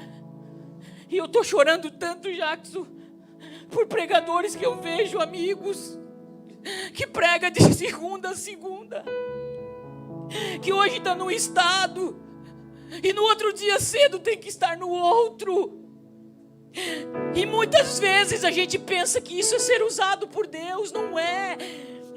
E eu estou chorando tanto, Jackson, por pregadores que eu vejo, amigos, que prega de segunda a segunda, que hoje está num estado, e no outro dia cedo tem que estar no outro. E muitas vezes a gente pensa que isso é ser usado por Deus. Não é.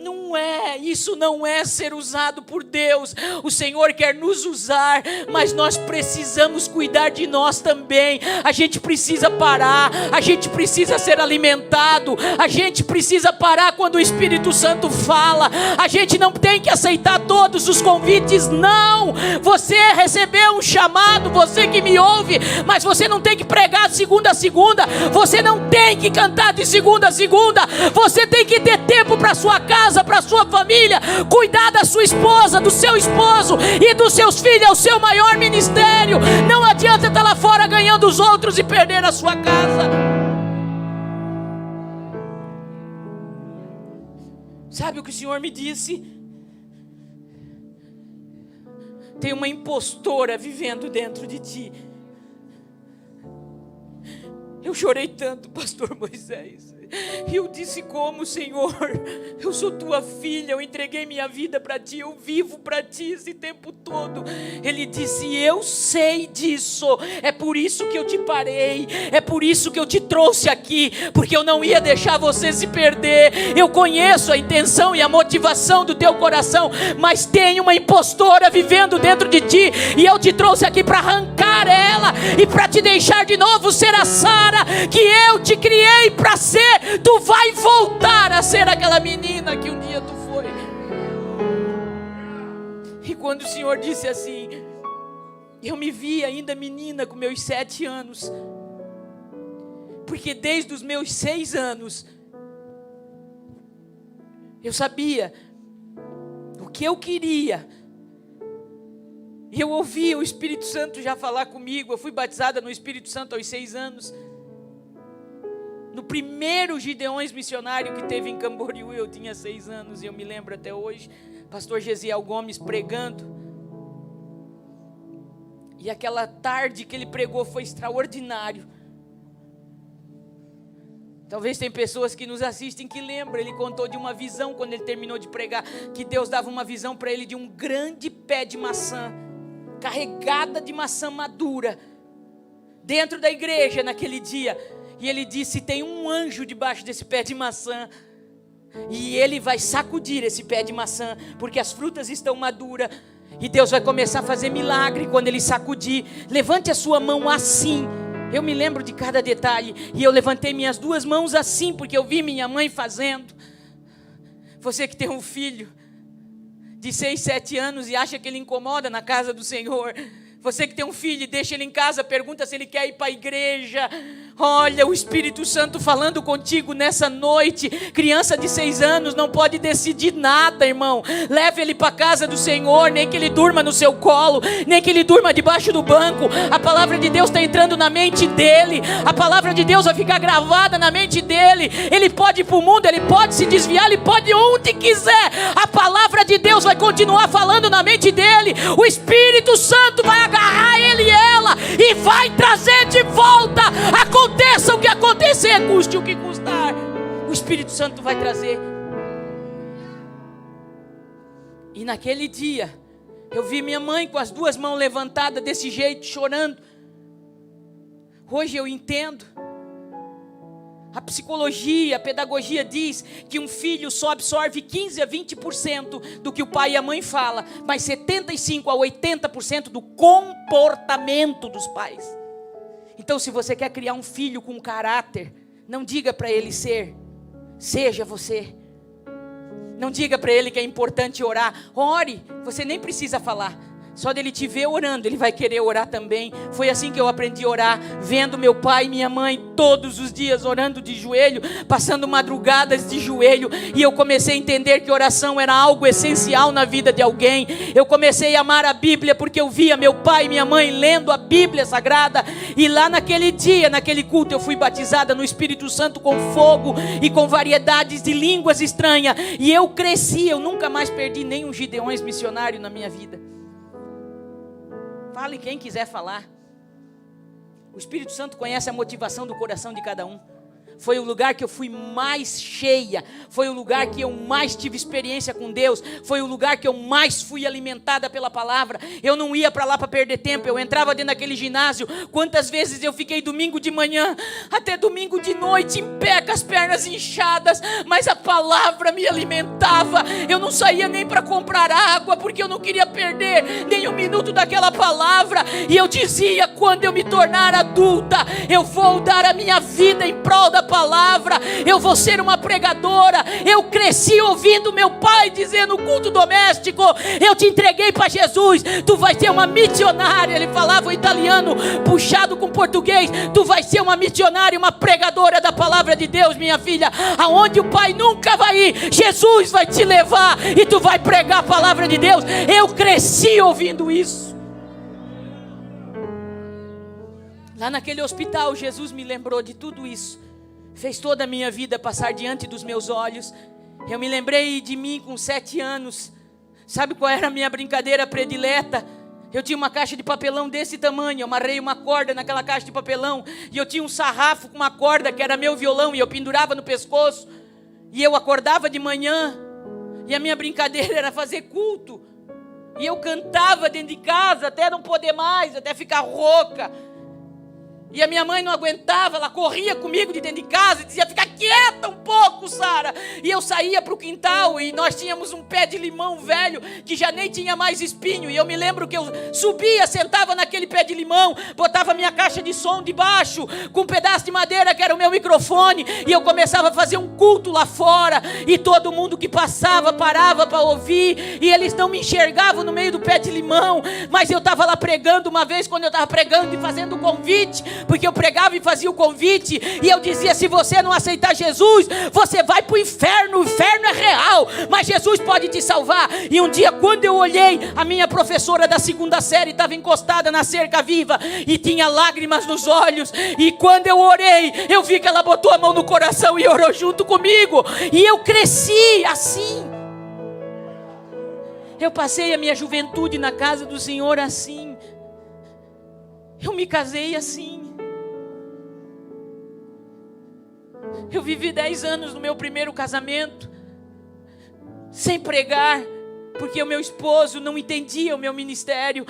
Não é, isso não é ser usado por Deus. O Senhor quer nos usar, mas nós precisamos cuidar de nós também. A gente precisa parar, a gente precisa ser alimentado, a gente precisa parar quando o Espírito Santo fala. A gente não tem que aceitar todos os convites, não. Você recebeu um chamado, você que me ouve, mas você não tem que pregar de segunda a segunda, você não tem que cantar de segunda a segunda, você tem que ter tempo para sua casa, para sua família, cuidar da sua esposa, do seu esposo e dos seus filhos. É o seu maior ministério. Não adianta estar lá fora ganhando os outros e perder a sua casa. Sabe o que o Senhor me disse? Tem uma impostora vivendo dentro de ti. Eu chorei tanto, pastor Moisés. E eu disse: como, Senhor? Eu sou tua filha, eu entreguei minha vida para ti, eu vivo para ti esse tempo todo. Ele disse: eu sei disso, é por isso que eu te parei, é por isso que eu te trouxe aqui, porque eu não ia deixar você se perder. Eu conheço a intenção e a motivação do teu coração, mas tem uma impostora vivendo dentro de ti, e eu te trouxe aqui para arrancar ela e para te deixar de novo ser a Sara que eu te criei para ser. Tu vai voltar a ser aquela menina que um dia tu foi. E quando o Senhor disse assim, eu me vi ainda menina com meus 7 anos, porque desde os meus 6 anos eu sabia o que eu queria. E eu ouvia o Espírito Santo já falar comigo. Eu fui batizada no Espírito Santo aos 6 anos. No primeiro Gideões missionário que teve em Camboriú, eu tinha 6 anos, e eu me lembro até hoje, pastor Gesiel Gomes pregando, e aquela tarde que ele pregou foi extraordinário. Talvez tem pessoas que nos assistem que lembram, ele contou de uma visão quando ele terminou de pregar, que Deus dava uma visão para ele de um grande pé de maçã, carregada de maçã madura, dentro da igreja naquele dia. E ele disse: tem um anjo debaixo desse pé de maçã, e ele vai sacudir esse pé de maçã, porque as frutas estão maduras, e Deus vai começar a fazer milagre quando ele sacudir. Levante a sua mão assim. Eu me lembro de cada detalhe, e eu levantei minhas 2 mãos assim, porque eu vi minha mãe fazendo. Você que tem um filho de 6, 7 anos e acha que ele incomoda na casa do Senhor, você que tem um filho e deixa ele em casa, pergunta se ele quer ir para a igreja. Olha o Espírito Santo falando contigo nessa noite. Criança de 6 anos não pode decidir nada, irmão. Leve ele para a casa do Senhor, nem que ele durma no seu colo, nem que ele durma debaixo do banco. A palavra de Deus está entrando na mente dele. A palavra de Deus vai ficar gravada na mente dele. Ele pode ir para o mundo, ele pode se desviar, ele pode ir onde quiser. A palavra de Deus vai continuar falando na mente dele. O Espírito Santo vai agarrar ele e ela e vai trazer de volta. Aconteça o que aconteça obedecer, custe o que custar, o Espírito Santo vai trazer. E naquele dia, eu vi minha mãe com as duas mãos levantadas desse jeito, chorando. Hoje eu entendo. A psicologia, a pedagogia diz que um filho só absorve 15 a 20% do que o pai e a mãe falam, mas 75 a 80% do comportamento dos pais. Então, se você quer criar um filho com caráter, não diga para ele seja você. Não diga para ele que é importante orar. Ore, você nem precisa falar. Só dele te ver orando, ele vai querer orar também. Foi assim que eu aprendi a orar, vendo meu pai e minha mãe todos os dias orando de joelho, passando madrugadas de joelho. E eu comecei a entender que oração era algo essencial na vida de alguém. Eu comecei a amar a Bíblia porque eu via meu pai e minha mãe lendo a Bíblia Sagrada. E lá naquele dia, naquele culto, eu fui batizada no Espírito Santo com fogo e com variedades de línguas estranhas. E eu cresci, eu nunca mais perdi nenhum Gideões missionário na minha vida. Fale quem quiser falar. O Espírito Santo conhece a motivação do coração de cada um. Foi o lugar que eu fui mais cheia. Foi o lugar que eu mais tive experiência com Deus. Foi o lugar que eu mais fui alimentada pela palavra. Eu não ia para lá para perder tempo. Eu entrava dentro daquele ginásio. Quantas vezes eu fiquei domingo de manhã até domingo de noite em pé com as pernas inchadas, mas a palavra me alimentava. Eu não saía nem para comprar água porque eu não queria perder nem um minuto daquela palavra. E eu dizia: quando eu me tornar adulta, eu vou dar a minha vida em prol da palavra, eu vou ser uma pregadora. Eu cresci ouvindo meu pai dizer no culto doméstico: eu te entreguei para Jesus, tu vai ser uma missionária. Ele falava o italiano puxado com português. Tu vai ser uma missionária, uma pregadora da palavra de Deus, minha filha. Aonde o pai nunca vai ir, Jesus vai te levar e tu vai pregar a palavra de Deus. Eu cresci ouvindo isso. Lá naquele hospital, Jesus me lembrou de tudo isso. Fez toda a minha vida passar diante dos meus olhos. Eu me lembrei de mim com 7 anos. Sabe qual era a minha brincadeira predileta? Eu tinha uma caixa de papelão desse tamanho. Eu amarrei uma corda naquela caixa de papelão. E eu tinha um sarrafo com uma corda que era meu violão. E eu pendurava no pescoço. E eu acordava de manhã. E a minha brincadeira era fazer culto. E eu cantava dentro de casa até não poder mais, até ficar rouca. E a minha mãe não aguentava, ela corria comigo de dentro de casa e dizia: fica quieta um pouco, Sara. E eu saía para o quintal e nós tínhamos um pé de limão velho que já nem tinha mais espinho. E eu me lembro que eu subia, sentava naquele pé de limão, botava minha caixa de som debaixo, com um pedaço de madeira que era o meu microfone, e eu começava a fazer um culto lá fora. E todo mundo que passava parava para ouvir, e eles não me enxergavam no meio do pé de limão, mas eu estava lá pregando. Uma vez, quando eu estava pregando e fazendo o convite, porque eu pregava e fazia o convite, e eu dizia: se você não aceitar Jesus, você vai para o inferno. O inferno é real, mas Jesus pode te salvar. E um dia, quando eu olhei, a minha professora da 2ª série estava encostada na cerca viva e tinha lágrimas nos olhos. E quando eu orei, eu vi que ela botou a mão no coração e orou junto comigo. E eu cresci assim. Eu passei a minha juventude na casa do Senhor assim. Eu me casei assim. Eu vivi 10 anos no meu primeiro casamento, sem pregar, porque o meu esposo não entendia o meu ministério.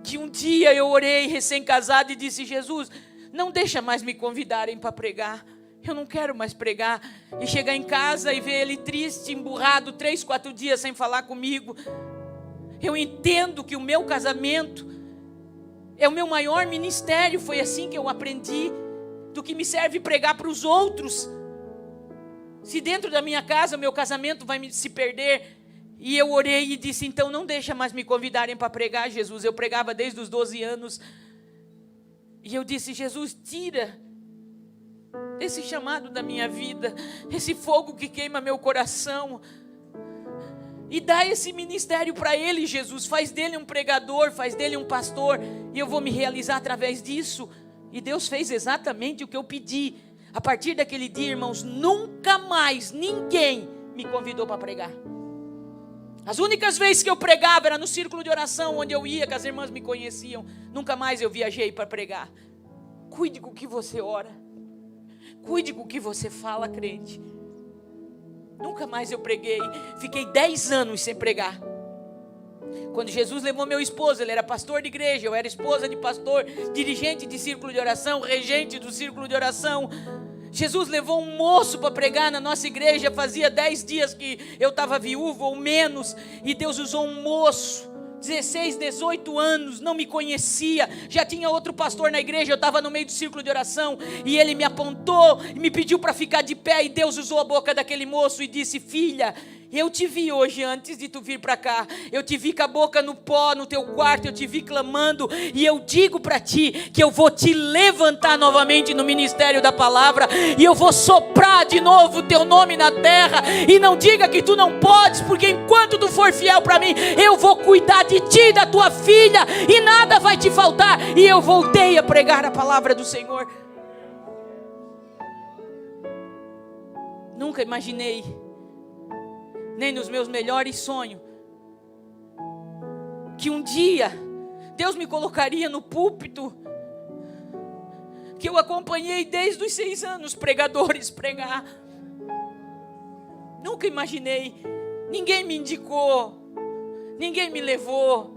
Que um dia eu orei recém-casado e disse: Jesus, não deixa mais me convidarem para pregar. Eu não quero mais pregar. E chegar em casa e ver ele triste, emburrado, 3, 4 dias sem falar comigo. Eu entendo que o meu casamento é o meu maior ministério. Foi assim que eu aprendi. Do que me serve pregar para os outros, se dentro da minha casa o meu casamento vai se perder. E eu orei e disse: então não deixa mais me convidarem para pregar, Jesus. Eu pregava desde os 12 anos. E eu disse: Jesus, tira esse chamado da minha vida, esse fogo que queima meu coração, e dá esse ministério para ele, Jesus. Faz dele um pregador, faz dele um pastor, e eu vou me realizar através disso. E Deus fez exatamente o que eu pedi. A partir daquele dia, irmãos, nunca mais ninguém me convidou para pregar. As únicas vezes que eu pregava era no círculo de oração, onde eu ia, que as irmãs me conheciam. Nunca mais eu viajei para pregar. cuide com o que você ora. Cuide com o que você fala, crente. Nunca mais eu preguei. Fiquei 10 anos sem pregar. Quando Jesus levou meu esposo, ele era pastor de igreja, eu era esposa de pastor, dirigente de círculo de oração, regente do círculo de oração. Jesus levou um moço para pregar na nossa igreja. Fazia 10 dias que eu estava viúvo ou menos, e Deus usou um moço, 16, 18 anos, não me conhecia, já tinha outro pastor na igreja, eu estava no meio do círculo de oração, e ele me apontou e me pediu para ficar de pé, e Deus usou a boca daquele moço e disse: filha, eu te vi hoje antes de tu vir para cá, eu te vi com a boca no pó no teu quarto, eu te vi clamando, e eu digo para ti que eu vou te levantar novamente no ministério da palavra, e eu vou soprar de novo o teu nome na terra, e não diga que tu não podes, porque enquanto tu for fiel para mim, eu vou cuidar de ti e da tua filha, e nada vai te faltar. E eu voltei a pregar a palavra do Senhor. Nunca imaginei, nem nos meus melhores sonhos, que um dia Deus me colocaria no púlpito que eu acompanhei desde os 6 anos pregadores pregar. Nunca imaginei. Ninguém me indicou, ninguém me levou,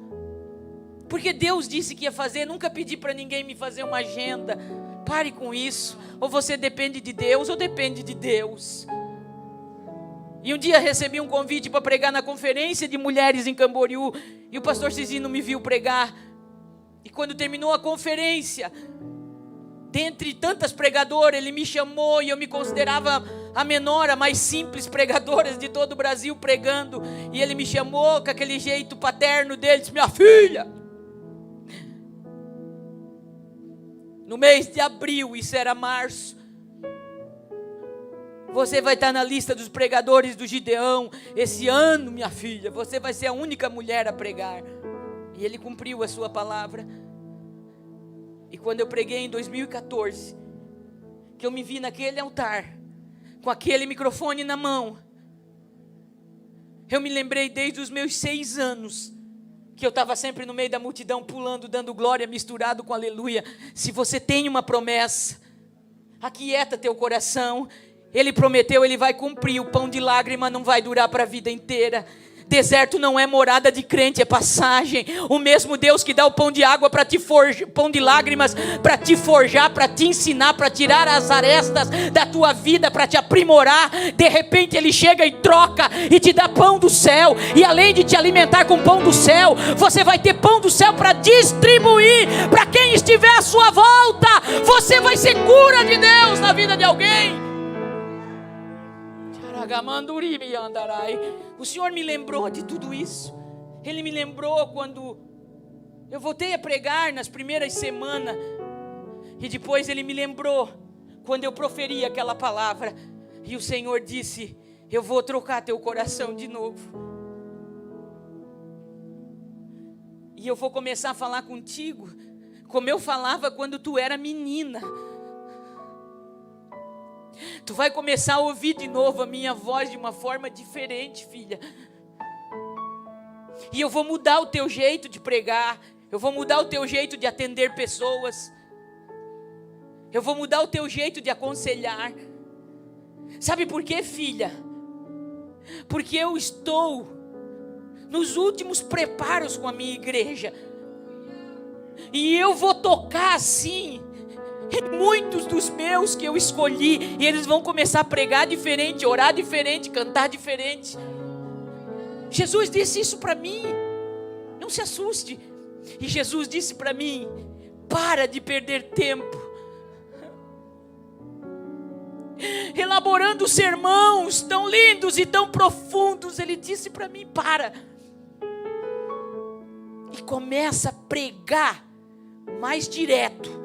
porque Deus disse que ia fazer. Nunca pedi para ninguém me fazer uma agenda. Pare com isso. Ou você depende de Deus ou depende de Deus. E um dia recebi um convite para pregar na conferência de mulheres em Camboriú, e o pastor Cisino me viu pregar. E quando terminou a conferência, dentre tantas pregadoras, ele me chamou, e eu me considerava a menor, a mais simples pregadora de todo o Brasil pregando. E ele me chamou com aquele jeito paterno dele, disse: minha filha, no mês de abril, isso era março, você vai estar na lista dos pregadores do Gideão. Esse ano, minha filha, você vai ser a única mulher a pregar. E ele cumpriu a sua palavra. E quando eu preguei em 2014, que eu me vi naquele altar, com aquele microfone na mão, eu me lembrei desde os meus 6 anos, que eu estava sempre no meio da multidão, pulando, dando glória, misturado com aleluia. Se você tem uma promessa, aquieta teu coração. Ele prometeu, ele vai cumprir. O pão de lágrima não vai durar para a vida inteira. Deserto não é morada de crente, é passagem. O mesmo Deus que dá o pão de água para te forjar, pão de lágrimas para te forjar, para te ensinar, para tirar as arestas da tua vida, para te aprimorar. De repente ele chega e troca e te dá pão do céu. E além de te alimentar com pão do céu, você vai ter pão do céu para distribuir para quem estiver à sua volta. Você vai ser cura de Deus na vida de alguém. O Senhor me lembrou de tudo isso. Ele me lembrou quando eu voltei a pregar nas primeiras semanas, e depois Ele me lembrou quando eu proferi aquela palavra, e o Senhor disse: eu vou trocar teu coração de novo, e eu vou começar a falar contigo como eu falava quando tu era menina. Tu vai começar a ouvir de novo a minha voz de uma forma diferente, filha. E eu vou mudar o teu jeito de pregar. Eu vou mudar o teu jeito de atender pessoas. Eu vou mudar o teu jeito de aconselhar. Sabe por quê, filha? Porque eu estou nos últimos preparos com a minha igreja. E eu vou tocar assim muitos dos meus que eu escolhi, e eles vão começar a pregar diferente, orar diferente, cantar diferente. Jesus disse isso para mim. Não se assuste. E Jesus disse para mim: para de perder tempo elaborando sermãos tão lindos e tão profundos. Ele disse para mim: para e começa a pregar mais direto.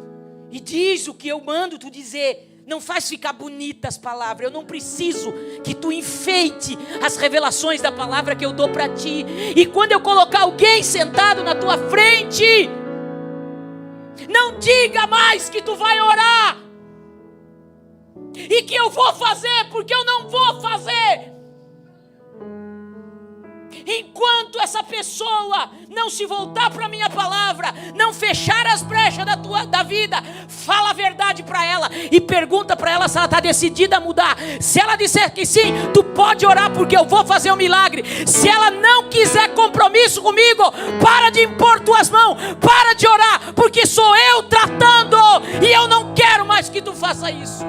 E diz o que eu mando tu dizer. Não faz ficar bonita as palavras. Eu não preciso que tu enfeite as revelações da palavra que eu dou para ti. E quando eu colocar alguém sentado na tua frente, não diga mais que tu vai orar e que eu vou fazer, porque eu não vou fazer. Enquanto essa pessoa não se voltar para a minha palavra, não fechar as brechas da vida, fala a verdade para ela e pergunta para ela se ela está decidida a mudar. Se ela disser que sim, tu pode orar porque eu vou fazer um milagre. Se ela não quiser compromisso comigo, para de impor tuas mãos, para de orar, porque sou eu tratando e eu não quero mais que tu faça isso.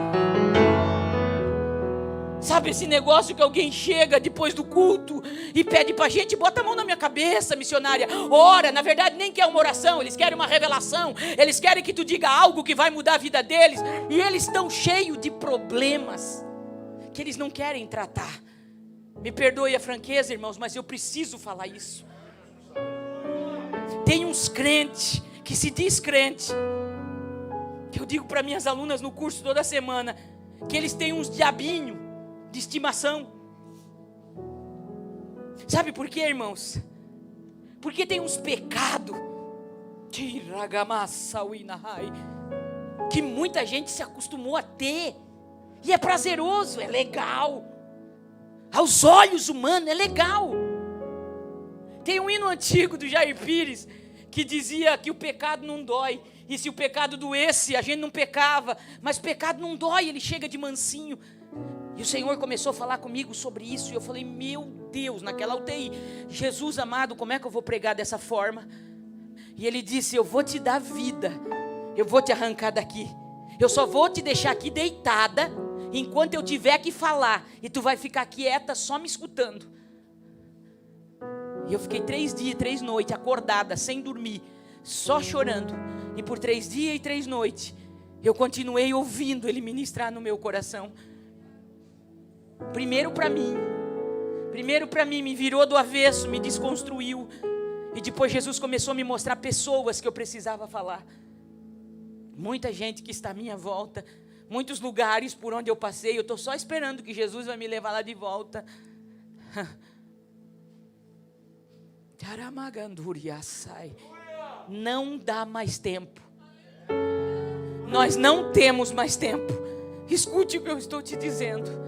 Sabe esse negócio que alguém chega depois do culto e pede pra gente, bota a mão na minha cabeça, missionária, ora, na verdade nem quer uma oração, eles querem uma revelação, eles querem que tu diga algo que vai mudar a vida deles, e eles estão cheios de problemas que eles não querem tratar. Me perdoe a franqueza, irmãos, mas eu preciso falar isso. Tem uns crentes que se diz crente, que eu digo para minhas alunas no curso toda semana, que eles têm uns diabinhos de estimação. Sabe por quê, irmãos? Porque tem uns pecados que muita gente se acostumou a ter, e é prazeroso, é legal, aos olhos humanos é legal. Tem um hino antigo do Jair Pires que dizia que o pecado não dói, e se o pecado doesse a gente não pecava, mas pecado não dói, ele chega de mansinho. E o Senhor começou a falar comigo sobre isso, e eu falei, meu Deus, naquela UTI, Jesus amado, como é que eu vou pregar dessa forma? E Ele disse, eu vou te dar vida, eu vou te arrancar daqui, eu só vou te deixar aqui deitada, enquanto eu tiver que falar, e tu vai ficar quieta só me escutando. E eu fiquei 3 dias e 3 noites acordada, sem dormir, só chorando, e por 3 dias e 3 noites, eu continuei ouvindo Ele ministrar no meu coração. Primeiro para mim, me virou do avesso, me desconstruiu. E depois Jesus começou a me mostrar pessoas que eu precisava falar. Muita gente que está à minha volta, muitos lugares por onde eu passei, eu estou só esperando que Jesus vai me levar lá de volta. Não dá mais tempo. Nós não temos mais tempo. Escute o que eu estou te dizendo.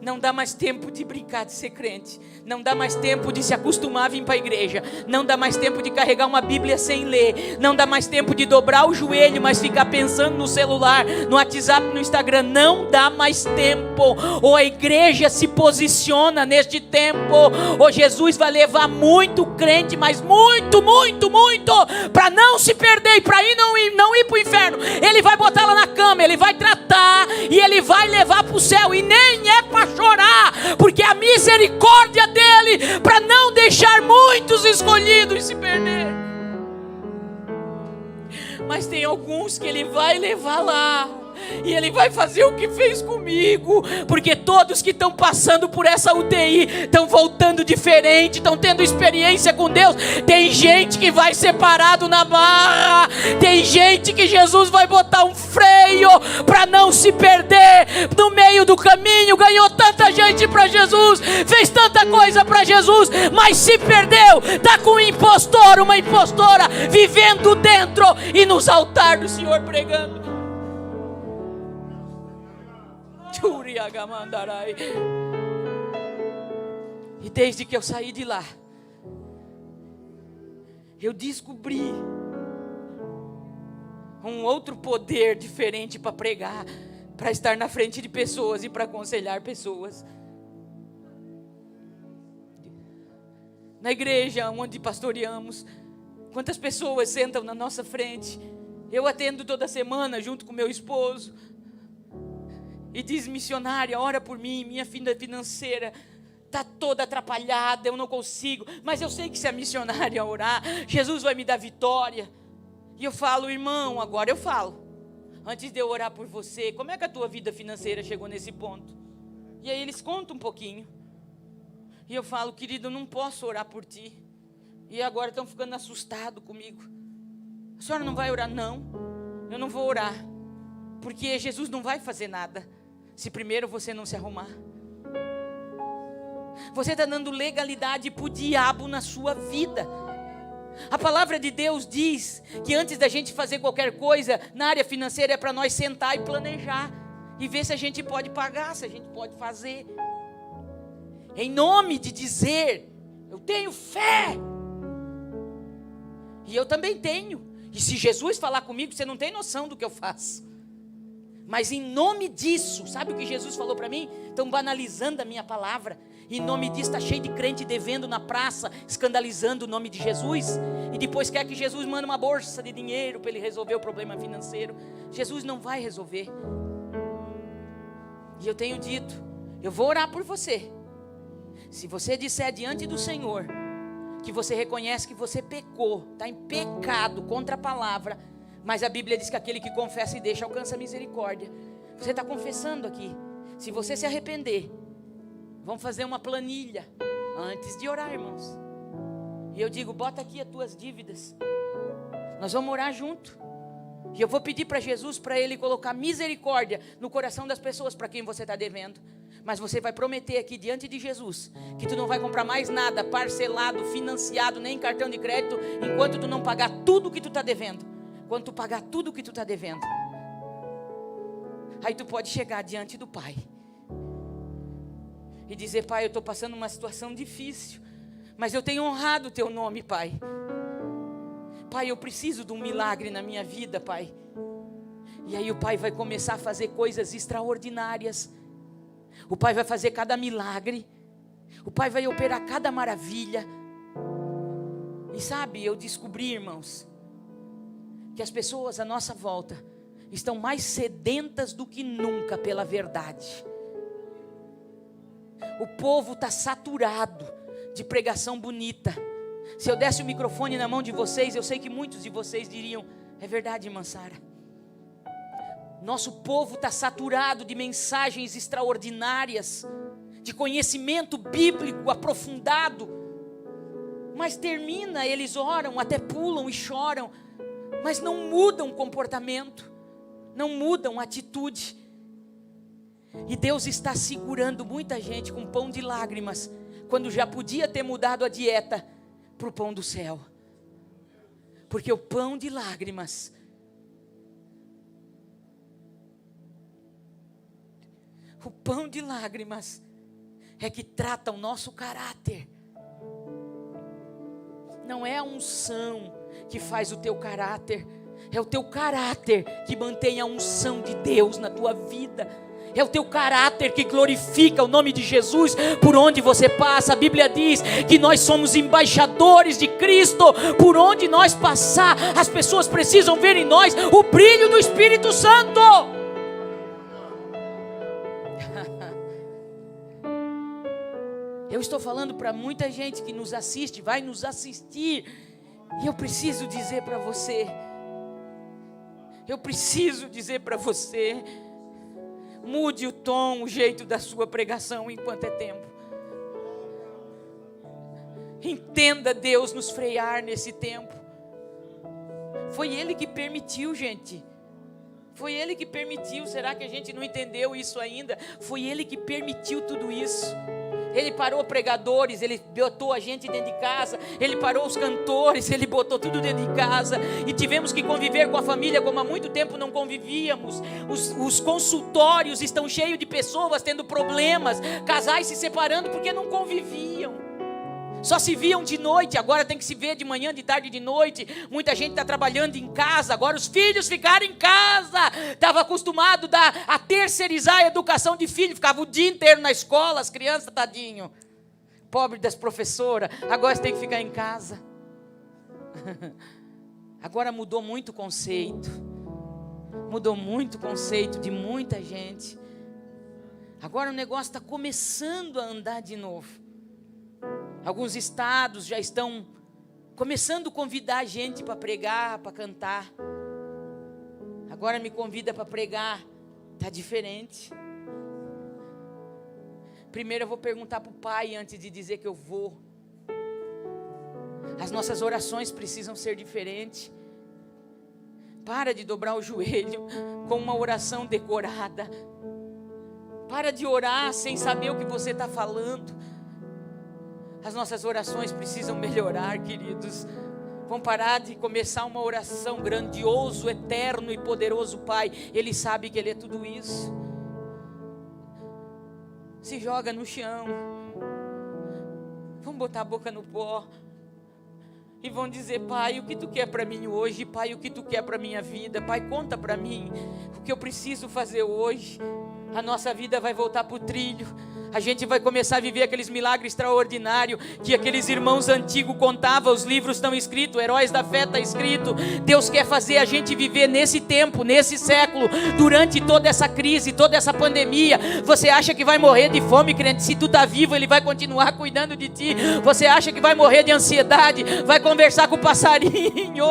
Não dá mais tempo de brincar de ser crente. Não dá mais tempo de se acostumar a vir para a igreja. Não dá mais tempo de carregar uma Bíblia sem ler. Não dá mais tempo de dobrar o joelho, mas ficar pensando no celular, no WhatsApp, no Instagram. Não dá mais tempo. Ou a igreja se posiciona neste tempo, ou Jesus vai levar muito crente, mas muito, para não se perder e para não ir para o inferno. Ele vai botar lá na cama, Ele vai tratar e Ele vai levar para o céu. E nem é para chorar, porque a misericórdia dele para não deixar muitos escolhidos se perder. Mas tem alguns que Ele vai levar lá, e Ele vai fazer o que fez comigo, porque todos que estão passando por essa UTI estão voltando diferente, estão tendo experiência com Deus. Tem gente que vai ser parado na barra, tem gente que Jesus vai botar um freio para não se perder no meio do caminho. Ganhou tanta gente para Jesus, fez tanta coisa para Jesus, mas se perdeu, está com um impostor, uma impostora vivendo dentro e nos altares do Senhor pregando. E desde que eu saí de lá, eu descobri um outro poder diferente para pregar, para estar na frente de pessoas e para aconselhar pessoas. Na igreja onde pastoreamos, quantas pessoas sentam na nossa frente? Eu atendo toda semana junto com meu esposo. E diz, missionária, ora por mim, minha vida financeira está toda atrapalhada, eu não consigo, mas eu sei que se a missionária orar, Jesus vai me dar vitória. E eu falo, irmão, agora eu falo, antes de eu orar por você, como é que a tua vida financeira chegou nesse ponto? E aí eles contam um pouquinho, e eu falo, querido, eu não posso orar por ti, e agora estão ficando assustados comigo. A senhora não vai orar? Não, eu não vou orar, porque Jesus não vai fazer nada se primeiro você não se arrumar. Você está dando legalidade para o diabo na sua vida. A palavra de Deus diz que antes da gente fazer qualquer coisa na área financeira é para nós sentar e planejar e ver se a gente pode pagar, se a gente pode fazer, em nome de dizer Eu tenho fé. E eu também tenho. E se Jesus falar comigo, você não tem noção do que eu faço. Mas em nome disso, sabe o que Jesus falou para mim? Estão banalizando a minha palavra. Em nome disso está cheio de crente devendo na praça, escandalizando o nome de Jesus. E depois quer que Jesus mande uma bolsa de dinheiro para ele resolver o problema financeiro. Jesus não vai resolver. E eu tenho dito, eu vou orar por você. Se você disser diante do Senhor que você reconhece que você pecou, está em pecado contra a palavra, mas a Bíblia diz que aquele que confessa e deixa alcança a misericórdia. Você está confessando aqui. Se você se arrepender, vamos fazer uma planilha antes de orar, irmãos. E eu digo, bota aqui as tuas dívidas. Nós vamos orar junto. E eu vou pedir para Jesus, para Ele colocar misericórdia no coração das pessoas para quem você está devendo. Mas você vai prometer aqui diante de Jesus que tu não vai comprar mais nada parcelado, financiado, nem cartão de crédito, enquanto tu não pagar tudo que tu está devendo. Quando tu pagar tudo que tu está devendo, aí tu pode chegar diante do Pai e dizer: Pai, eu estou passando uma situação difícil, mas eu tenho honrado o teu nome, Pai. Pai, eu preciso de um milagre na minha vida, Pai. E aí o Pai vai começar a fazer coisas extraordinárias. O Pai vai fazer cada milagre. O Pai vai operar cada maravilha. E sabe, eu descobri, irmãos, que as pessoas à nossa volta estão mais sedentas do que nunca pela verdade. O povo está saturado de pregação bonita. Se eu desse o microfone na mão de vocês, eu sei que muitos de vocês diriam: é verdade, irmã Sara. Nosso povo está saturado de mensagens extraordinárias, de conhecimento bíblico aprofundado. Mas termina, eles oram, até pulam e choram, mas não mudam o comportamento, não mudam a atitude. E Deus está segurando muita gente com pão de lágrimas, quando já podia ter mudado a dieta para o pão do céu. Porque o pão de lágrimas, é que trata o nosso caráter. Não é a unção que faz o teu caráter, é o teu caráter que mantém a unção de Deus na tua vida. É o teu caráter que glorifica o nome de Jesus por onde você passa. A Bíblia diz que nós somos embaixadores de Cristo. Por onde nós passar, as pessoas precisam ver em nós o brilho do Espírito Santo. Eu estou falando para muita gente que nos assiste, vai nos assistir. E eu preciso dizer para você, mude o tom, o jeito da sua pregação enquanto é tempo. Entenda Deus nos frear nesse tempo. Foi Ele que permitiu, gente. Foi Ele que permitiu. Será que a gente não entendeu isso ainda? Foi Ele que permitiu tudo isso. Ele parou pregadores, Ele botou a gente dentro de casa, Ele parou os cantores, Ele botou tudo dentro de casa, e tivemos que conviver com a família como há muito tempo não convivíamos. Os consultórios estão cheios de pessoas tendo problemas, casais se separando porque não conviviam. Só se viam de noite, agora tem que se ver de manhã, de tarde, de noite. Muita gente está trabalhando em casa, agora os filhos ficaram em casa. Estava acostumado a terceirizar a educação de filho, ficava o dia inteiro na escola, as crianças, tadinho, pobre das professoras, agora você tem que ficar em casa. Agora mudou muito o conceito, de muita gente. Agora o negócio está começando a andar de novo. Alguns estados já estão começando a convidar a gente para pregar, para cantar. Agora me convida para pregar, está diferente. Primeiro eu vou perguntar para o Pai antes de dizer que eu vou. As nossas orações precisam ser diferentes. Para de dobrar o joelho com uma oração decorada. Para de orar sem saber o que você está falando. As nossas orações precisam melhorar, queridos. Vamos parar de começar uma oração grandioso, eterno e poderoso Pai. Ele sabe que Ele é tudo isso. Se joga no chão. Vão botar a boca no pó. E vão dizer: Pai, o que Tu quer para mim hoje? Pai, o que Tu quer para minha vida? Pai, conta para mim o que eu preciso fazer hoje. A nossa vida vai voltar para o trilho. A gente vai começar a viver aqueles milagres extraordinários que aqueles irmãos antigos contavam. Os livros estão escritos, Heróis da Fé está escrito. Deus quer fazer a gente viver nesse tempo, nesse século, durante toda essa crise, toda essa pandemia. Você acha que vai morrer de fome, crente? Se tu está vivo, Ele vai continuar cuidando de ti. Você acha que vai morrer de ansiedade? Vai conversar com o passarinho.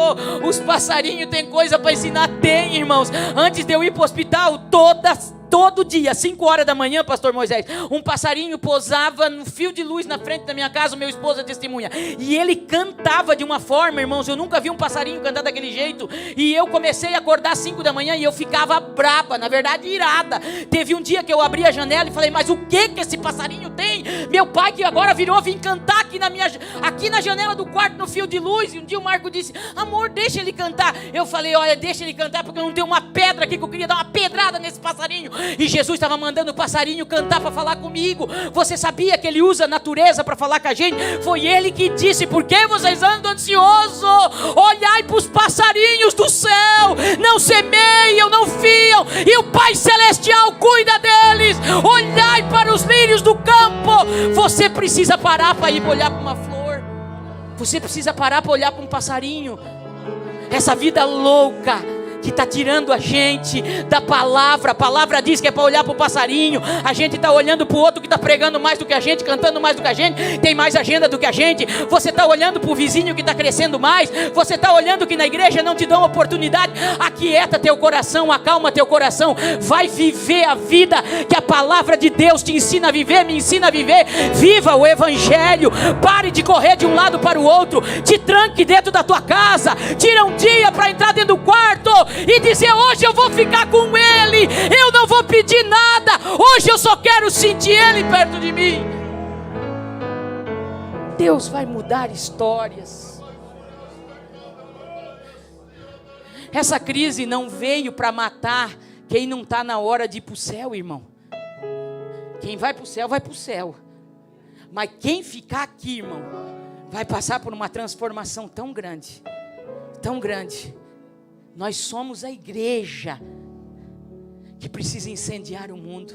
Os passarinhos têm coisa para ensinar? Tem, irmãos. Antes de eu ir para o hospital, todo dia, 5 horas da manhã, pastor Moisés, um passarinho pousava no fio de luz na frente da minha casa, o meu esposo testemunha, e ele cantava de uma forma, irmãos, eu nunca vi um passarinho cantar daquele jeito, e eu comecei a acordar às 5 da manhã, e eu ficava brava, na verdade irada. Teve um dia que eu abri a janela e falei: mas o que esse passarinho tem? Meu pai que agora virou, vim cantar aqui na janela do quarto, no fio de luz. E um dia o Marco disse: amor, deixa ele cantar. Eu falei: olha, deixa ele cantar, porque eu não tenho uma pedra aqui, que eu queria dar uma pedrada nesse passarinho. E Jesus estava mandando o passarinho cantar para falar comigo. Você sabia que Ele usa a natureza para falar com a gente? Foi Ele que disse: por que vocês andam ansiosos? Olhai para os passarinhos do céu, não semeiam, não fiam, e o Pai Celestial cuida deles. Olhai para os lírios do campo. Você precisa parar para ir olhar para uma flor. Você precisa parar para olhar para um passarinho. Essa vida louca que está tirando a gente da palavra. A palavra diz que é para olhar para o passarinho. A gente está olhando para o outro que está pregando mais do que a gente, cantando mais do que a gente, tem mais agenda do que a gente. Você está olhando para o vizinho que está crescendo mais. Você está olhando que na igreja não te dão oportunidade. Aquieta teu coração, acalma teu coração. Vai viver a vida que a palavra de Deus te ensina a viver, me ensina a viver. Viva o Evangelho. Pare de correr de um lado para o outro. Te tranque dentro da tua casa. Tira um dia para entrar dentro do quarto e dizer: hoje eu vou ficar com Ele, eu não vou pedir nada, hoje eu só quero sentir Ele perto de mim. Deus vai mudar histórias. Essa crise não veio para matar quem não está na hora de ir para o céu, irmão. Quem vai para o céu, vai para o céu. Mas quem ficar aqui, irmão, vai passar por uma transformação tão grande, tão grande. Nós somos a igreja que precisa incendiar o mundo.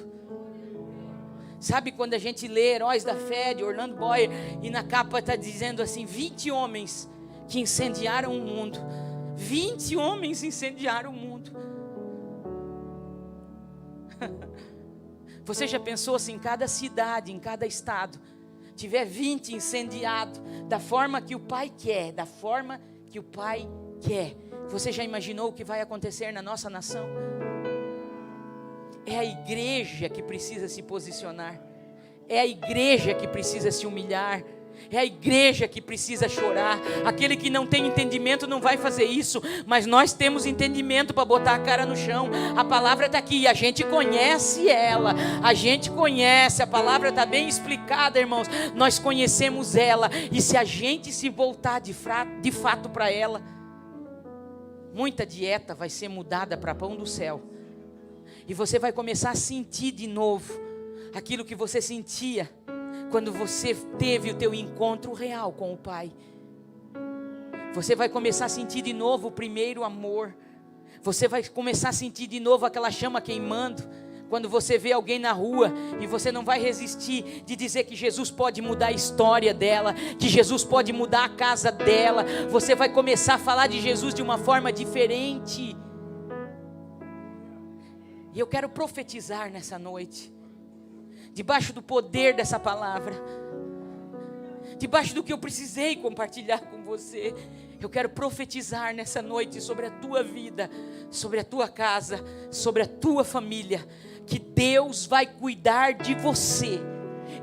Sabe quando a gente lê Heróis da Fé, de Orlando Boyer, e na capa está dizendo assim: 20 homens que incendiaram o mundo. 20 homens incendiaram o mundo. Você já pensou se em cada cidade, em cada estado, tiver 20 incendiados da forma que o Pai quer, da forma que o Pai quer? Você já imaginou o que vai acontecer na nossa nação? É a igreja que precisa se posicionar. É a igreja que precisa se humilhar. É a igreja que precisa chorar. Aquele que não tem entendimento não vai fazer isso, mas nós temos entendimento para botar a cara no chão. A palavra está aqui, a gente conhece ela, a gente conhece, a palavra está bem explicada, irmãos. Nós conhecemos ela, e se a gente se voltar de fato para ela, muita dieta vai ser mudada para pão do céu. E você vai começar a sentir de novo aquilo que você sentia quando você teve o teu encontro real com o Pai. Você vai começar a sentir de novo o primeiro amor. Você vai começar a sentir de novo aquela chama queimando. Quando você vê alguém na rua, e você não vai resistir de dizer que Jesus pode mudar a história dela, que Jesus pode mudar a casa dela. Você vai começar a falar de Jesus de uma forma diferente. E eu quero profetizar nessa noite, debaixo do poder dessa palavra, debaixo do que eu precisei compartilhar com você. Eu quero profetizar nessa noite sobre a tua vida, sobre a tua casa, sobre a tua família, que Deus vai cuidar de você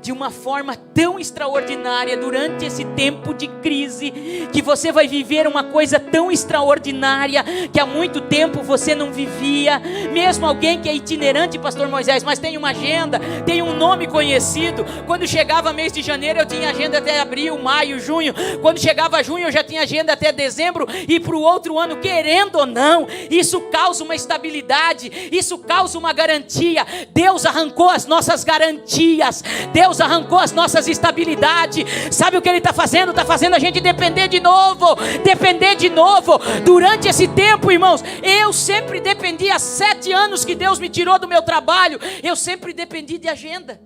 de uma forma tão extraordinária durante esse tempo de crise, que você vai viver uma coisa tão extraordinária que há muito tempo você não vivia. Mesmo alguém que é itinerante, pastor Moisés, mas tem uma agenda, tem um nome conhecido. Quando chegava mês de janeiro eu tinha agenda até abril, maio, junho. Quando chegava junho eu já tinha agenda até dezembro, e para o outro ano, querendo ou não, isso causa uma estabilidade, isso causa uma garantia. Deus arrancou as nossas garantias, Deus Deus arrancou as nossas estabilidades. Sabe o que Ele está fazendo? Está fazendo a gente depender de novo. Depender de novo. Durante esse tempo, irmãos, eu sempre dependi, há 7 anos que Deus me tirou do meu trabalho, eu sempre dependi de agenda.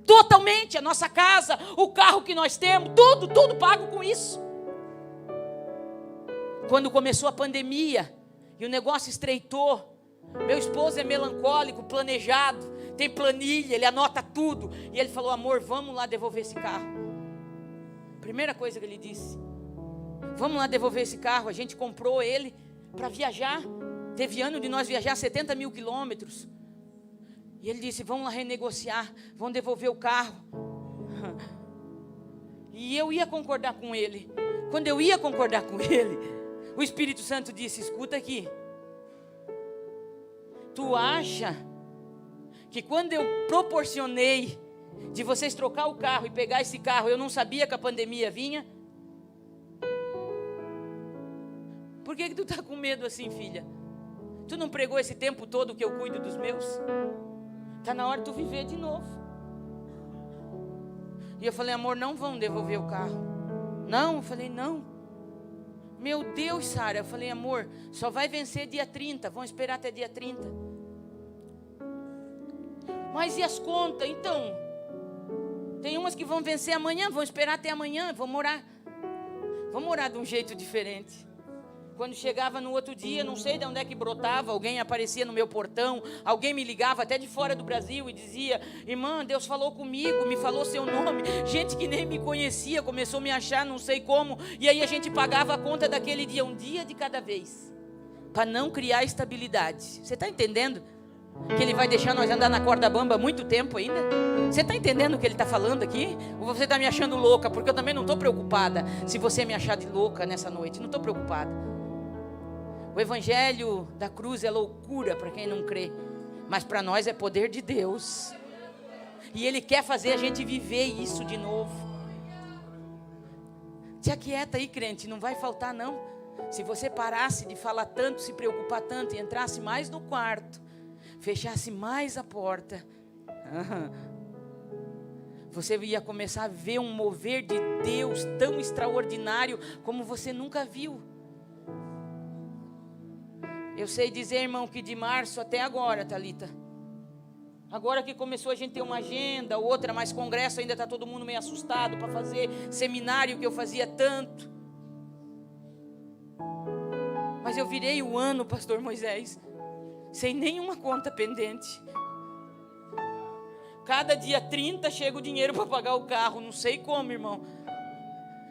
Totalmente, a nossa casa, o carro que nós temos, tudo pago com isso. Quando começou a pandemia e o negócio estreitou, meu esposo é melancólico, planejado, tem planilha, ele anota tudo. E ele falou: amor, vamos lá devolver esse carro. Primeira coisa que ele disse: vamos lá devolver esse carro. A gente comprou ele para viajar. Teve ano de nós viajar 70 mil quilômetros. E ele disse: vamos lá renegociar, vamos devolver o carro. E eu ia concordar com ele. Quando eu ia concordar com ele, o Espírito Santo disse: escuta aqui, tu acha que quando eu proporcionei de vocês trocar o carro e pegar esse carro, eu não sabia que a pandemia vinha? Por que tu está com medo assim, filha? Tu não pregou esse tempo todo que eu cuido dos meus? Está na hora de tu viver de novo. E eu falei: amor, não vão devolver o carro. Não, eu falei: não. Meu Deus, Sara. Eu falei: amor, só vai vencer dia 30, vão esperar até dia 30. Mas e as contas? Então, tem umas que vão vencer amanhã, vão esperar até amanhã, vão morar de um jeito diferente. Quando chegava no outro dia, não sei de onde é que brotava, alguém aparecia no meu portão, alguém me ligava até de fora do Brasil e dizia: irmã, Deus falou comigo, me falou seu nome. Gente que nem me conhecia começou a me achar, não sei como. E aí a gente pagava a conta daquele dia, um dia de cada vez, para não criar estabilidade. Você está entendendo? Que Ele vai deixar nós andar na corda bamba muito tempo ainda? Você está entendendo o que Ele está falando aqui? Ou você está me achando louca? Porque eu também não estou preocupada se você me achar de louca nessa noite. Não estou preocupada. O evangelho da cruz é loucura para quem não crê, mas para nós é poder de Deus. E Ele quer fazer a gente viver isso de novo. Te aquieta aí, crente, não vai faltar não. Se você parasse de falar tanto, se preocupar tanto e entrasse mais no quarto, fechasse mais a porta, você ia começar a ver um mover de Deus tão extraordinário como você nunca viu. Eu sei dizer, irmão, que de março até agora, Thalita, agora que começou a gente ter uma agenda, outra, mas congresso ainda está todo mundo meio assustado para fazer seminário que eu fazia tanto. Mas eu virei o ano, pastor Moisés, sem nenhuma conta pendente. Cada dia 30 chega o dinheiro para pagar o carro, não sei como, irmão.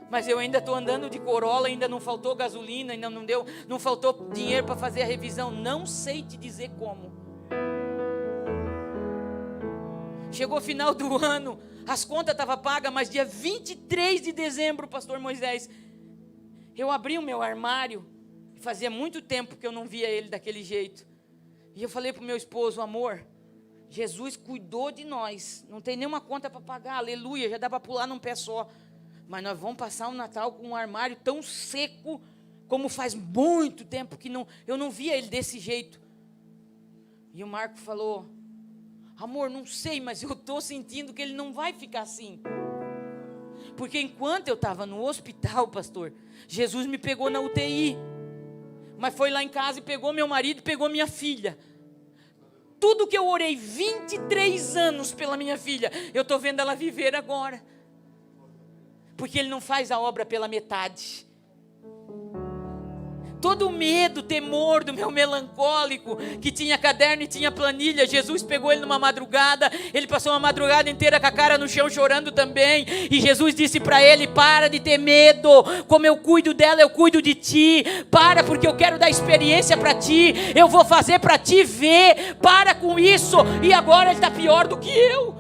Mas eu ainda estou andando de Corolla, ainda não faltou gasolina, ainda não faltou dinheiro para fazer a revisão. Não sei te dizer como. Chegou o final do ano, as contas estavam pagas, mas dia 23 de dezembro, pastor Moisés, eu abri o meu armário, e fazia muito tempo que eu não via ele daquele jeito. E eu falei para o meu esposo: amor, Jesus cuidou de nós, não tem nenhuma conta para pagar, aleluia, já dá para pular num pé só. Mas nós vamos passar o Natal com um armário tão seco, como faz muito tempo que eu não via ele desse jeito. E o Marco falou: amor, não sei, mas eu estou sentindo que ele não vai ficar assim. Porque enquanto eu estava no hospital, pastor, Jesus me pegou na UTI. Mas foi lá em casa e pegou meu marido e pegou minha filha. Tudo que eu orei 23 anos pela minha filha, eu estou vendo ela viver agora. Porque Ele não faz a obra pela metade. Todo o medo, temor do meu melancólico, que tinha caderno e tinha planilha, Jesus pegou ele numa madrugada, ele passou uma madrugada inteira com a cara no chão chorando também, e Jesus disse para ele: para de ter medo, como eu cuido dela, eu cuido de ti, para, porque eu quero dar experiência para ti, eu vou fazer para ti ver, para com isso. E agora ele está pior do que eu.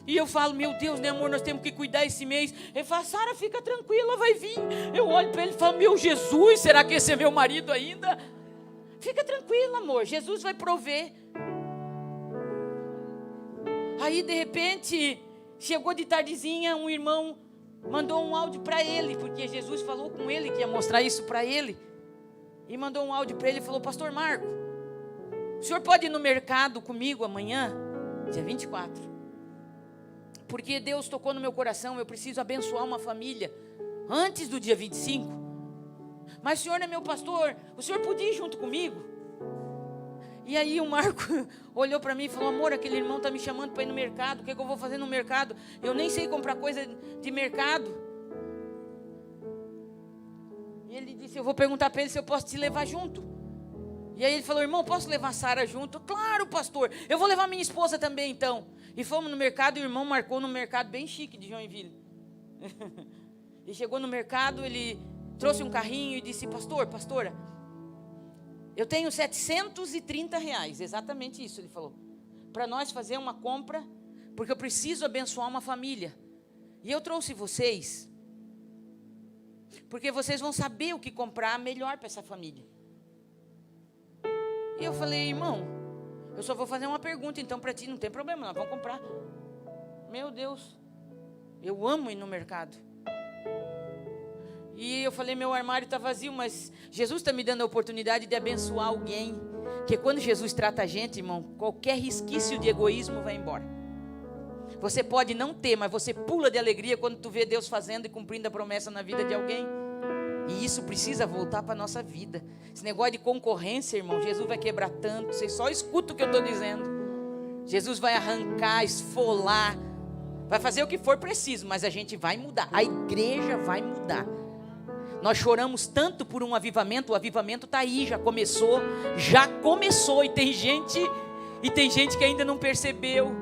E eu falo: meu Deus, né, amor, nós temos que cuidar esse mês. Ele fala: Sara, fica tranquila, vai vir. Eu olho para ele e falo: meu Jesus, será que esse é meu marido ainda? Fica tranquila, amor, Jesus vai prover. Aí de repente, chegou de tardezinha, um irmão mandou um áudio para ele, porque Jesus falou com ele que ia mostrar isso para ele. E mandou um áudio para ele e falou: pastor Marco, o senhor pode ir no mercado comigo amanhã? Dia 24. Porque Deus tocou no meu coração, eu preciso abençoar uma família antes do dia 25. Mas o senhor é meu pastor, o senhor podia ir junto comigo? E aí o Marco olhou para mim e falou: amor, aquele irmão está me chamando para ir no mercado, o que eu vou fazer no mercado? Eu nem sei comprar coisa de mercado. E ele disse: eu vou perguntar para ele se eu posso te levar junto. E aí ele falou: irmão, posso levar a Sara junto? Claro, pastor, eu vou levar minha esposa também então. E fomos no mercado, e o irmão marcou num mercado bem chique de Joinville. E chegou no mercado, ele trouxe um carrinho e disse: pastora, eu tenho R$730, exatamente isso ele falou, para nós fazer uma compra, porque eu preciso abençoar uma família. E eu trouxe vocês, porque vocês vão saber o que comprar melhor para essa família. E eu falei: irmão, eu só vou fazer uma pergunta então para ti, não tem problema, nós vamos comprar. Meu Deus, eu amo ir no mercado. E eu falei: meu armário está vazio, mas Jesus está me dando a oportunidade de abençoar alguém. Porque quando Jesus trata a gente, irmão, qualquer resquício de egoísmo vai embora. Você pode não ter, mas você pula de alegria quando tu vê Deus fazendo e cumprindo a promessa na vida de alguém. E isso precisa voltar para a nossa vida. Esse negócio de concorrência, irmão, Jesus vai quebrar tanto. Vocês só escutam o que eu estou dizendo. Jesus vai arrancar, esfolar, vai fazer o que for preciso, mas a gente vai mudar. A igreja vai mudar. Nós choramos tanto por um avivamento. O avivamento está aí, já começou. E tem gente que ainda não percebeu.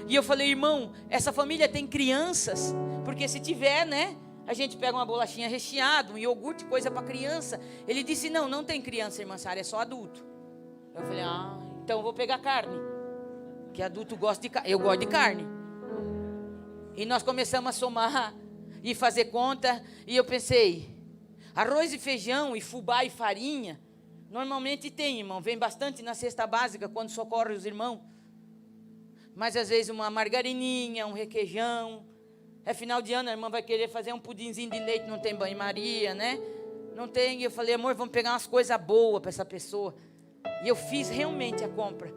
E eu falei: irmão, essa família tem crianças? Porque se tiver, né, a gente pega uma bolachinha recheada, um iogurte, coisa para criança. Ele disse: não tem criança, irmã Sara, é só adulto. Eu falei: então eu vou pegar carne, que adulto gosta de carne, eu gosto de carne. E nós começamos a somar e fazer conta. E eu pensei: arroz e feijão e fubá e farinha, normalmente tem, irmão, vem bastante na cesta básica quando socorre os irmãos. Mas às vezes uma margarininha, um requeijão. É final de ano, a irmã vai querer fazer um pudinzinho de leite, não tem banho-maria, né? Não tem. E eu falei: amor, vamos pegar umas coisas boas para essa pessoa. E eu fiz realmente a compra,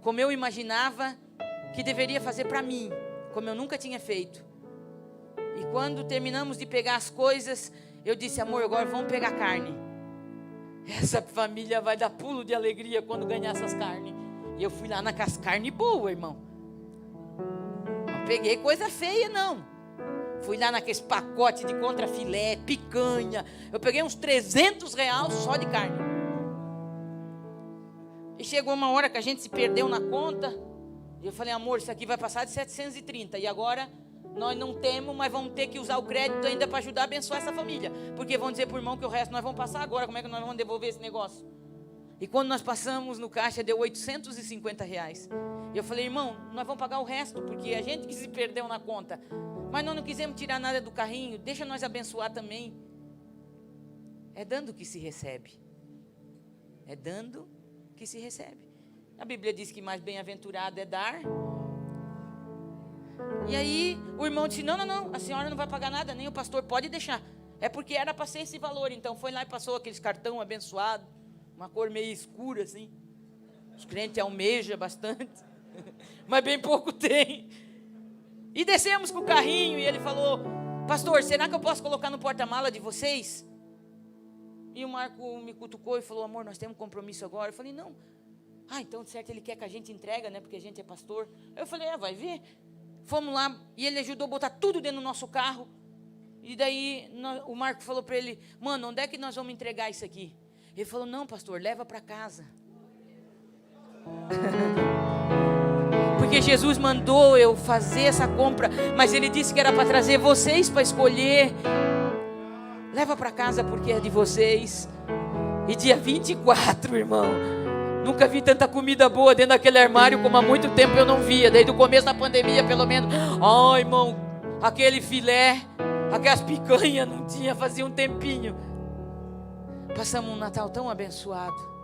como eu imaginava que deveria fazer para mim, como eu nunca tinha feito. E quando terminamos de pegar as coisas, eu disse: amor, agora vamos pegar carne. Essa família vai dar pulo de alegria quando ganhar essas carnes. E eu fui lá na carne boa, irmão. Não peguei coisa feia, não. Fui lá naqueles pacotes de contrafilé, picanha. Eu peguei uns R$300 só de carne. E chegou uma hora que a gente se perdeu na conta. E eu falei: amor, isso aqui vai passar de 730. E agora nós não temos, mas vamos ter que usar o crédito ainda para ajudar a abençoar essa família. Porque vão dizer para o irmão que o resto nós vamos passar agora. Como é que nós vamos devolver esse negócio? E quando nós passamos no caixa, deu R$850. E eu falei: irmão, nós vamos pagar o resto, porque a gente que se perdeu na conta. Mas nós não quisemos tirar nada do carrinho, deixa nós abençoar também. É dando que se recebe. É dando que se recebe. A Bíblia diz que mais bem-aventurado é dar. E aí o irmão disse: não, a senhora não vai pagar nada, nem o pastor, pode deixar. É porque era para ser esse valor. Então foi lá e passou aqueles cartão abençoado, uma cor meio escura assim. Os crentes almejam bastante, mas bem pouco tem. E descemos com o carrinho e ele falou: pastor, será que eu posso colocar no porta-mala de vocês? E o Marco me cutucou e falou: amor, nós temos um compromisso agora. Eu falei: não. Então de certo ele quer que a gente entrega, né, porque a gente é pastor. Eu falei: vai ver. Fomos lá e ele ajudou a botar tudo dentro do nosso carro. E daí o Marco falou para ele: mano, onde é que nós vamos entregar isso aqui? Ele falou: não, pastor, leva para casa. Porque Jesus mandou eu fazer essa compra, mas ele disse que era para trazer vocês para escolher. Leva para casa porque é de vocês. E dia 24, irmão, nunca vi tanta comida boa dentro daquele armário como há muito tempo eu não via. Desde o começo da pandemia, pelo menos. Irmão, aquele filé, aquelas picanhas não tinha, fazia um tempinho. Passamos um Natal tão abençoado.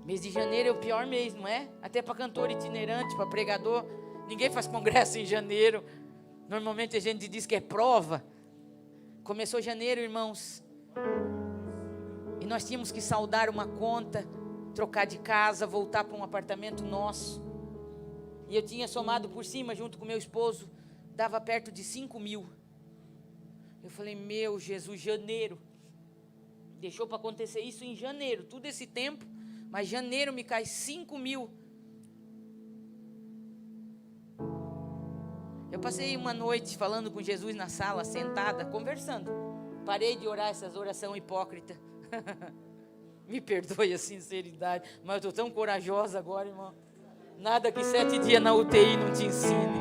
Mês de janeiro é o pior mês, não é? Até para cantor itinerante, para pregador. Ninguém faz congresso em janeiro. Normalmente a gente diz que é prova. Começou janeiro, irmãos, e nós tínhamos que saldar uma conta. trocar de casa, voltar para um apartamento nosso. E eu tinha somado por cima, junto com meu esposo, dava perto de 5 mil. Eu falei, meu Jesus, janeiro. Deixou para acontecer isso em janeiro, tudo esse tempo, mas janeiro me cai 5 mil. Eu passei uma noite falando com Jesus na sala, sentada, conversando. Parei de orar essas orações hipócritas. Me perdoe a sinceridade, mas eu estou tão corajosa agora, irmão. Nada que 7 dias na UTI não te ensine.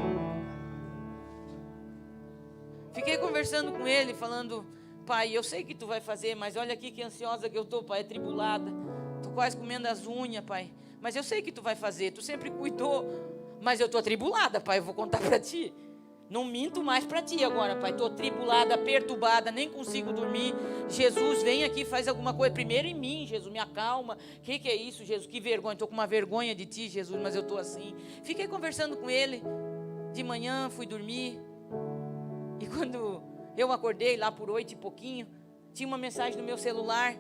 Fiquei conversando com ele, falando, pai, eu sei que tu vai fazer, mas olha aqui que ansiosa que eu estou, pai, atribulada. Estou quase comendo as unhas, pai. Mas eu sei que tu vai fazer, tu sempre cuidou. Mas eu estou atribulada, pai, eu vou contar para ti. Não minto mais para ti agora, pai. Estou atribulada, perturbada, nem consigo dormir. Jesus, vem aqui, faz alguma coisa. Primeiro em mim, Jesus, me acalma. O que é isso, Jesus? Que vergonha. Estou com uma vergonha de ti, Jesus, mas eu estou assim. Fiquei conversando com ele. De manhã, fui dormir. E quando eu acordei, lá por 8 e pouquinho, tinha uma mensagem no meu celular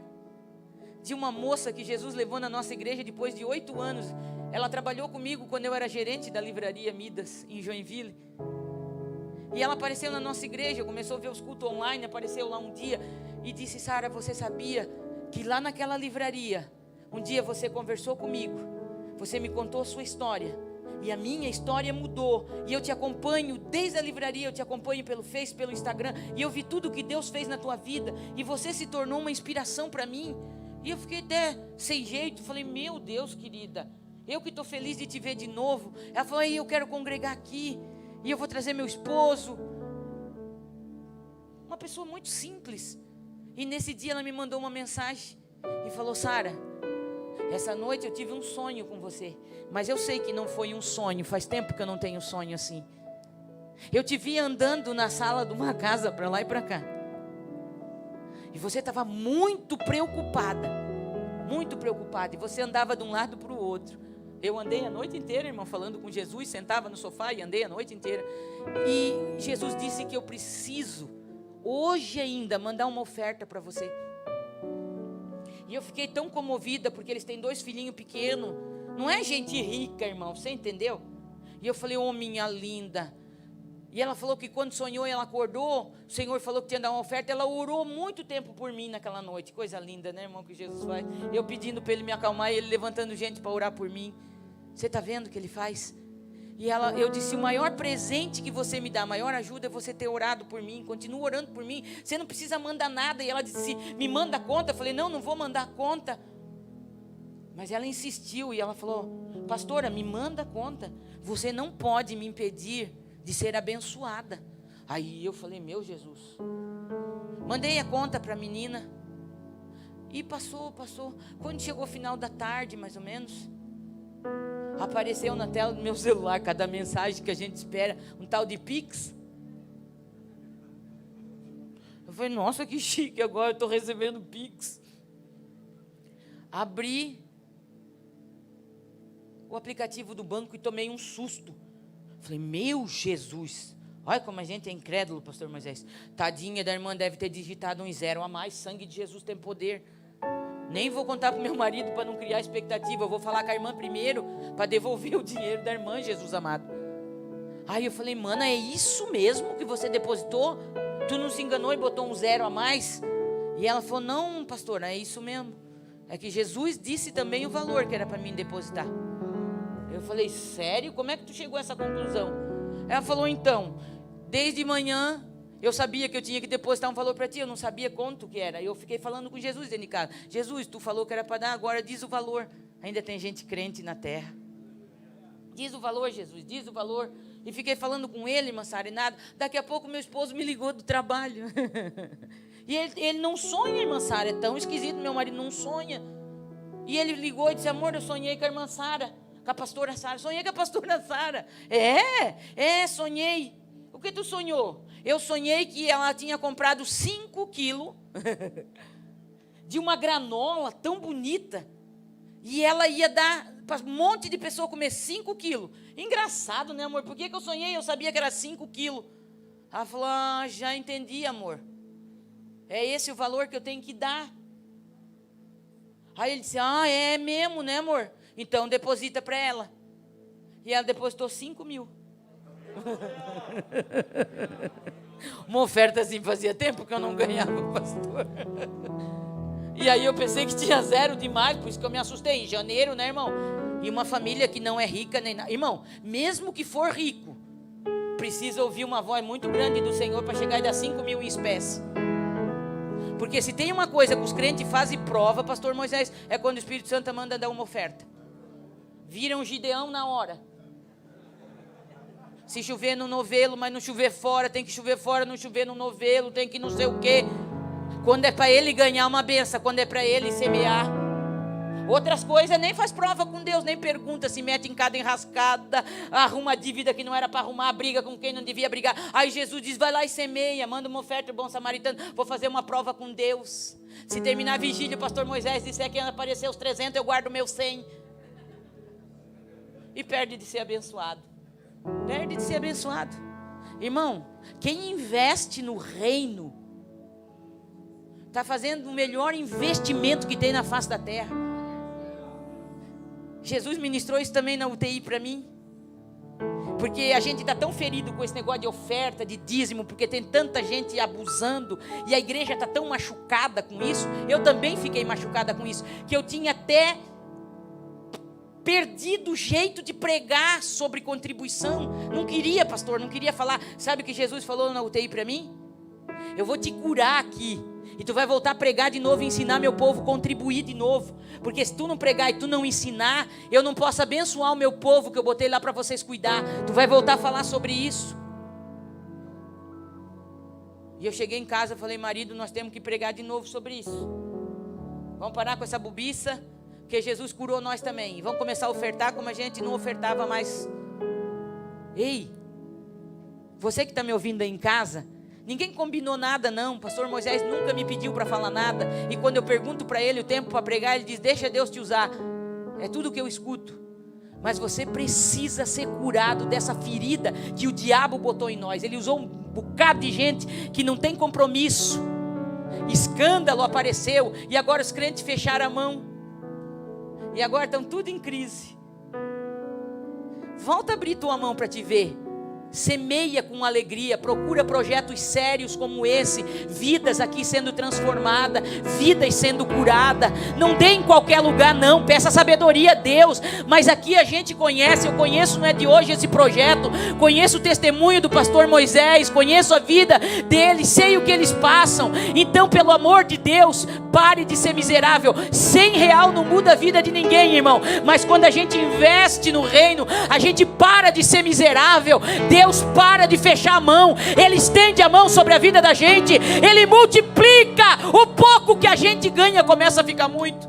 de uma moça que Jesus levou na nossa igreja depois de 8 anos. Ela trabalhou comigo quando eu era gerente da livraria Midas, em Joinville. E ela apareceu na nossa igreja, começou a ver os cultos online, apareceu lá um dia e disse, Sara, você sabia que lá naquela livraria, um dia você conversou comigo, você me contou a sua história, e a minha história mudou, e eu te acompanho desde a livraria, eu te acompanho pelo Face, pelo Instagram, e eu vi tudo que Deus fez na tua vida, e você se tornou uma inspiração para mim. E eu fiquei até sem jeito, falei, meu Deus, querida, eu que estou feliz de te ver de novo. Ela falou, eu quero congregar aqui, e eu vou trazer meu esposo. Uma pessoa muito simples. E nesse dia ela me mandou uma mensagem e falou, Sara, essa noite eu tive um sonho com você, mas eu sei que não foi um sonho. Faz tempo que eu não tenho sonho assim. Eu te vi andando na sala de uma casa para lá e para cá, e você estava muito preocupada, e você andava de um lado para o outro. Eu andei a noite inteira, irmão, falando com Jesus, sentava no sofá e andei a noite inteira. E Jesus disse que eu preciso, hoje ainda, mandar uma oferta para você. E eu fiquei tão comovida, porque eles têm 2 filhinhos pequenos. Não é gente rica, irmão, você entendeu? E eu falei, minha linda. E ela falou que quando sonhou e ela acordou, o Senhor falou que tinha dado uma oferta. Ela orou muito tempo por mim naquela noite. Coisa linda, né, irmão, que Jesus faz. Eu pedindo para Ele me acalmar e Ele levantando gente para orar por mim. Você está vendo o que Ele faz? E eu disse, o maior presente que você me dá, a maior ajuda é você ter orado por mim. Continua orando por mim, você não precisa mandar nada. E ela disse, me manda a conta. Eu falei, não vou mandar a conta. Mas ela insistiu e ela falou, pastora, me manda a conta. Você não pode me impedir de ser abençoada. Aí eu falei, meu Jesus. Mandei a conta para a menina. E passou. Quando chegou o final da tarde, mais ou menos, apareceu na tela do meu celular, cada mensagem que a gente espera, um tal de Pix. Eu falei, nossa, que chique, agora eu estou recebendo Pix. Abri o aplicativo do banco e tomei um susto. Falei, meu Jesus, olha como a gente é incrédulo, pastor Moisés. Tadinha da irmã, deve ter digitado um 0 a mais. Sangue de Jesus tem poder. Nem vou contar para o meu marido para não criar expectativa. Eu vou falar com a irmã primeiro para devolver o dinheiro da irmã, Jesus amado. Aí eu falei, mana, é isso mesmo que você depositou? Tu não se enganou e botou um 0 a mais? E ela falou, não, pastor, é isso mesmo. É que Jesus disse também o valor que era para mim depositar. Eu falei, sério? Como é que tu chegou a essa conclusão? Ela falou, então, desde manhã eu sabia que eu tinha que depositar um valor para ti, eu não sabia quanto que era. Eu fiquei falando com Jesus dentro de casa. Jesus, tu falou que era para dar, agora diz o valor. Ainda tem gente crente na terra. Diz o valor, Jesus, diz o valor. E fiquei falando com ele, irmã Sara, e nada. Daqui a pouco meu esposo me ligou do trabalho. E ele não sonha, irmã Sara, é tão esquisito, meu marido não sonha. E ele ligou e disse, amor, eu sonhei com a irmã Sara, com a pastora Sara. Sonhei com a pastora Sara. Sonhei. O que tu sonhou? Eu sonhei que ela tinha comprado 5 quilos de uma granola tão bonita. E ela ia dar para um monte de pessoa comer 5 quilos. Engraçado, né, amor? Por que eu sonhei? Eu sabia que era 5 quilos. Ela falou, já entendi, amor. É esse o valor que eu tenho que dar. Aí ele disse, é mesmo, né, amor? Então deposita para ela. E ela depositou 5.000. Uma oferta assim, fazia tempo que eu não ganhava, pastor. E aí eu pensei que tinha 0 demais, por isso que eu me assustei. Em janeiro, né, irmão? E uma família que não é rica nem nada. Irmão, mesmo que for rico, precisa ouvir uma voz muito grande do Senhor para chegar e dar 5.000 em espécie. Porque se tem uma coisa que os crentes fazem prova, pastor Moisés, é quando o Espírito Santo manda dar uma oferta. Vira um Gideão na hora. Se chover no novelo, mas não chover fora, tem que chover fora, não chover no novelo, tem que não sei o quê. Quando é para ele ganhar uma benção, quando é para ele semear. Outras coisas nem faz prova com Deus, nem pergunta, se mete em cada enrascada, arruma dívida que não era para arrumar, briga com quem não devia brigar. Aí Jesus diz, vai lá e semeia, manda uma oferta, bom samaritano, vou fazer uma prova com Deus. Se terminar a vigília, o pastor Moisés disser que aparecer os 300, eu guardo o meu 100. E perde de ser abençoado. Perde de ser abençoado. Irmão, quem investe no reino está fazendo o melhor investimento que tem na face da terra. Jesus ministrou isso também na UTI para mim. Porque a gente está tão ferido com esse negócio de oferta, de dízimo, porque tem tanta gente abusando, e a igreja está tão machucada com isso. Eu também fiquei machucada com isso, que eu tinha até perdido o jeito de pregar sobre contribuição. Não queria, pastor, não queria falar. Sabe o que Jesus falou na UTI para mim? Eu vou te curar aqui, e tu vai voltar a pregar de novo e ensinar meu povo a contribuir de novo. Porque se tu não pregar e tu não ensinar, eu não posso abençoar o meu povo que eu botei lá para vocês cuidar. Tu vai voltar a falar sobre isso. E eu cheguei em casa e falei, marido, nós temos que pregar de novo sobre isso. Vamos parar com essa bobiça, porque Jesus curou nós também. E vamos começar a ofertar como a gente não ofertava mais. Ei, você que está me ouvindo aí em casa, ninguém combinou nada não, pastor Moisés nunca me pediu para falar nada, e quando eu pergunto para ele o tempo para pregar, ele diz, deixa Deus te usar. É tudo que eu escuto. Mas você precisa ser curado dessa ferida que o diabo botou em nós. Ele usou um bocado de gente que não tem compromisso. Escândalo apareceu, e agora os crentes fecharam a mão, e agora estão tudo em crise. Volta a abrir tua mão para te ver. Semeia com alegria, procura projetos sérios como esse, vidas aqui sendo transformadas, vidas sendo curadas. Não dê em qualquer lugar não, peça sabedoria a Deus. Mas aqui a gente conhece, eu conheço, não é de hoje esse projeto, conheço o testemunho do pastor Moisés, conheço a vida deles, sei o que eles passam. Então, pelo amor de Deus, pare de ser miserável. R$100 não muda a vida de ninguém, irmão. Mas quando a gente investe no reino, a gente para de ser miserável. Deus para de fechar a mão, Ele estende a mão sobre a vida da gente, Ele multiplica, o pouco que a gente ganha começa a ficar muito.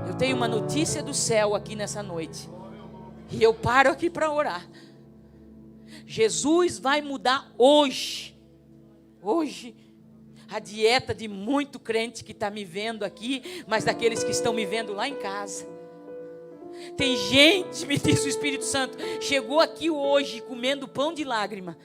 Eu tenho uma notícia do céu aqui nessa noite, e eu paro aqui para orar. Jesus vai mudar hoje a dieta de muito crente que está me vendo aqui, mas daqueles que estão me vendo lá em casa. Tem gente, me diz o Espírito Santo, chegou aqui hoje comendo pão de lágrima,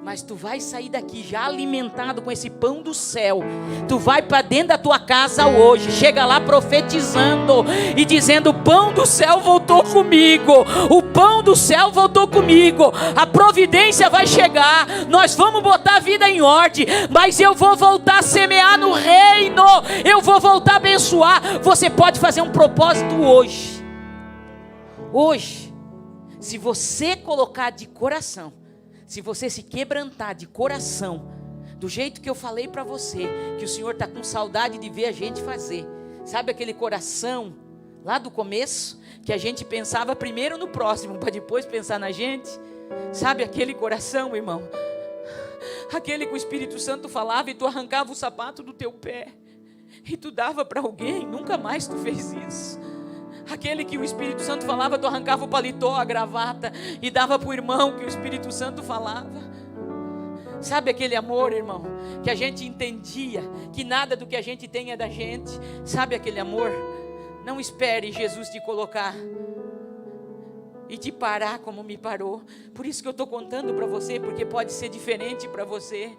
mas tu vai sair daqui já alimentado com esse pão do céu. Tu vai para dentro da tua casa hoje, chega lá profetizando e dizendo, o pão do céu voltou comigo, o pão do céu voltou comigo, a providência vai chegar, nós vamos botar a vida em ordem, mas eu vou voltar a semear no reino, eu vou voltar a abençoar. Você pode fazer um propósito hoje, se você colocar de coração, se você se quebrantar de coração, do jeito que eu falei para você, que o Senhor está com saudade de ver a gente fazer. Sabe aquele coração lá do começo, que a gente pensava primeiro no próximo, para depois pensar na gente? Sabe aquele coração, irmão? Aquele que o Espírito Santo falava e tu arrancava o sapato do teu pé, e tu dava para alguém, nunca mais tu fez isso. Aquele que o Espírito Santo falava, tu arrancava o paletó, a gravata, e dava para o irmão que o Espírito Santo falava. Sabe aquele amor, irmão, que a gente entendia que nada do que a gente tem é da gente? Sabe aquele amor? Não espere Jesus te colocar e te parar como me parou. Por isso que eu estou contando para você, porque pode ser diferente para você.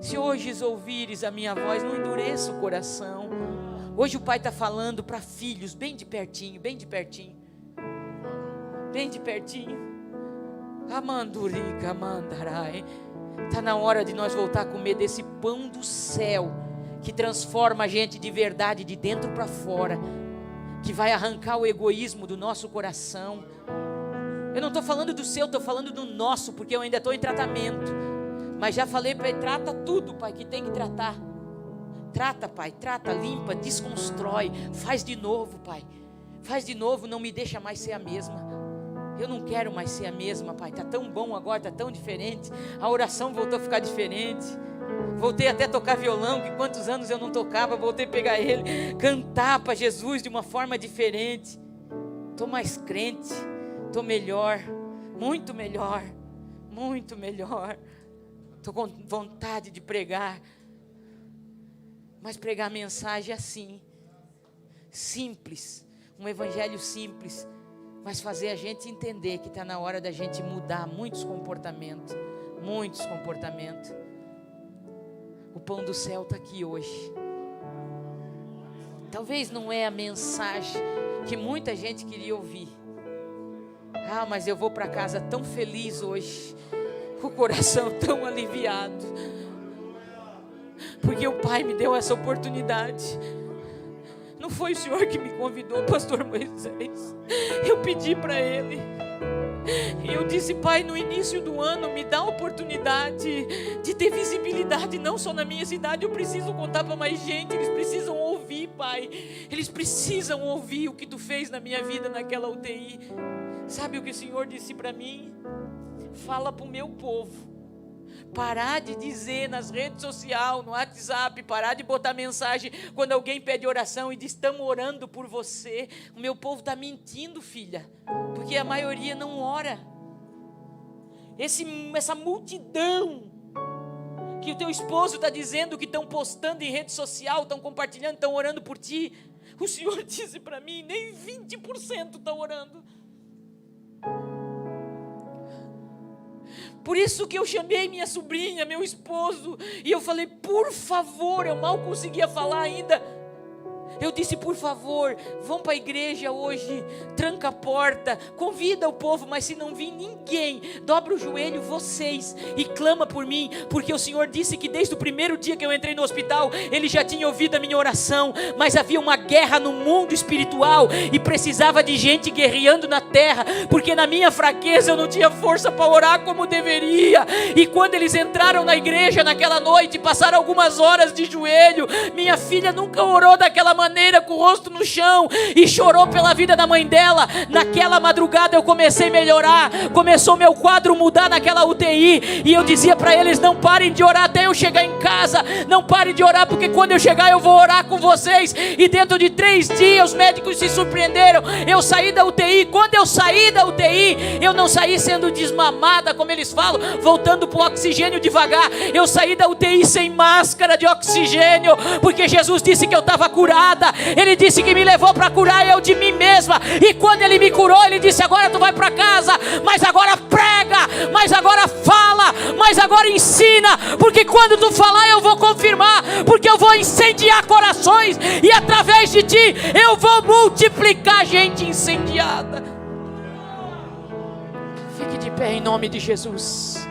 Se hoje ouvires a minha voz, não endureça o coração. Hoje o Pai está falando para filhos, bem de pertinho, bem de pertinho, bem de pertinho. Amandurica, mandarai. Está na hora de nós voltar a comer desse pão do céu, que transforma a gente de verdade, de dentro para fora, que vai arrancar o egoísmo do nosso coração. Eu não estou falando do seu, estou falando do nosso, porque eu ainda estou em tratamento. Mas já falei para ele, trata tudo, Pai, que tem que tratar. Trata, Pai, trata, limpa, desconstrói, faz de novo, Pai. Faz de novo, não me deixa mais ser a mesma. Eu não quero mais ser a mesma, Pai. Está tão bom agora, está tão diferente. A oração voltou a ficar diferente. Voltei até a tocar violão, que quantos anos eu não tocava. Voltei a pegar ele, cantar para Jesus de uma forma diferente. Estou mais crente, estou melhor, muito melhor, muito melhor. Estou com vontade de pregar, mas pregar mensagem assim, simples, um evangelho simples, mas fazer a gente entender que está na hora da gente mudar muitos comportamentos, muitos comportamentos. O pão do céu está aqui hoje. Talvez não é a mensagem que muita gente queria ouvir. Ah, mas eu vou para casa tão feliz hoje, com o coração tão aliviado, porque o Pai me deu essa oportunidade. Não foi o Senhor que me convidou, pastor Moisés. Eu pedi para Ele. E eu disse, Pai, no início do ano, me dá a oportunidade de ter visibilidade, não só na minha cidade. Eu preciso contar para mais gente. Eles precisam ouvir, Pai. Eles precisam ouvir o que Tu fez na minha vida naquela UTI. Sabe o que o Senhor disse para mim? Fala para o meu povo parar de dizer nas redes sociais, no WhatsApp, parar de botar mensagem quando alguém pede oração e diz, estamos orando por você. O meu povo está mentindo, filha, porque a maioria não ora. Essa multidão que o teu esposo está dizendo que estão postando em rede social, estão compartilhando, estão orando por ti, o Senhor disse para mim, nem 20% estão orando. Por isso que eu chamei minha sobrinha, meu esposo, e eu falei, por favor, eu mal conseguia falar ainda. Eu disse, por favor, vão para a igreja hoje, tranca a porta, convida o povo, mas se não vir ninguém, dobra o joelho vocês e clama por mim, porque o Senhor disse que desde o primeiro dia que eu entrei no hospital, Ele já tinha ouvido a minha oração, mas havia uma guerra no mundo espiritual e precisava de gente guerreando na terra, porque na minha fraqueza eu não tinha força para orar como deveria. E quando eles entraram na igreja naquela noite, passaram algumas horas de joelho, minha filha nunca orou daquela maneira, com o rosto no chão, e chorou pela vida da mãe dela. Naquela madrugada eu comecei a melhorar, começou meu quadro mudar naquela UTI, e eu dizia para eles, não parem de orar até eu chegar em casa, não parem de orar, porque quando eu chegar eu vou orar com vocês. E dentro de 3 dias os médicos se surpreenderam, eu saí da UTI. Quando eu saí da UTI, eu não saí sendo desmamada, como eles falam, voltando para o oxigênio devagar. Eu saí da UTI sem máscara de oxigênio, porque Jesus disse que eu estava curada. Ele disse que me levou para curar eu de mim mesma. E quando Ele me curou, Ele disse, agora tu vai para casa, mas agora prega, mas agora fala, mas agora ensina, porque quando tu falar eu vou confirmar, porque eu vou incendiar corações, e através de ti eu vou multiplicar gente incendiada. Fique de pé em nome de Jesus.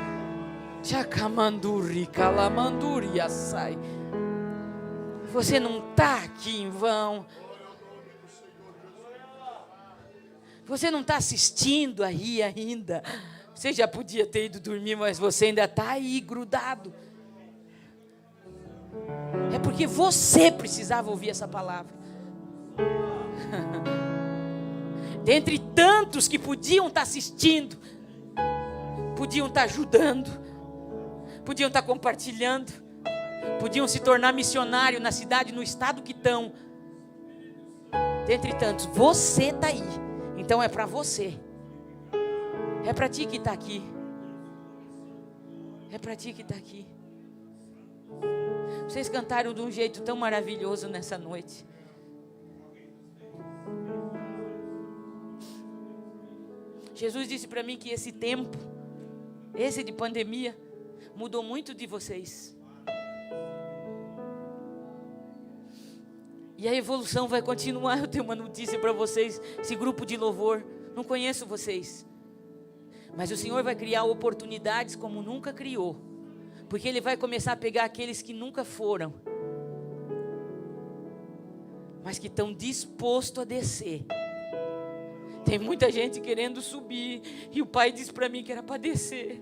Chacamanduri, calamanduri, assai. Você não está aqui em vão. Você não está assistindo aí ainda. Você já podia ter ido dormir, mas você ainda está aí grudado. É porque você precisava ouvir essa palavra. Dentre tantos que podiam estar assistindo, podiam estar ajudando, podiam estar compartilhando, podiam se tornar missionário na cidade, no estado que estão. Dentre tantos, você está aí. Então é para você. É para ti que está aqui. É para ti que está aqui. Vocês cantaram de um jeito tão maravilhoso nessa noite. Jesus disse para mim que esse tempo, esse de pandemia, mudou muito de vocês. E a evolução vai continuar. Eu tenho uma notícia para vocês. Esse grupo de louvor, não conheço vocês, mas o Senhor vai criar oportunidades como nunca criou, porque Ele vai começar a pegar aqueles que nunca foram, mas que estão dispostos a descer. Tem muita gente querendo subir, e o Pai disse para mim que era para descer.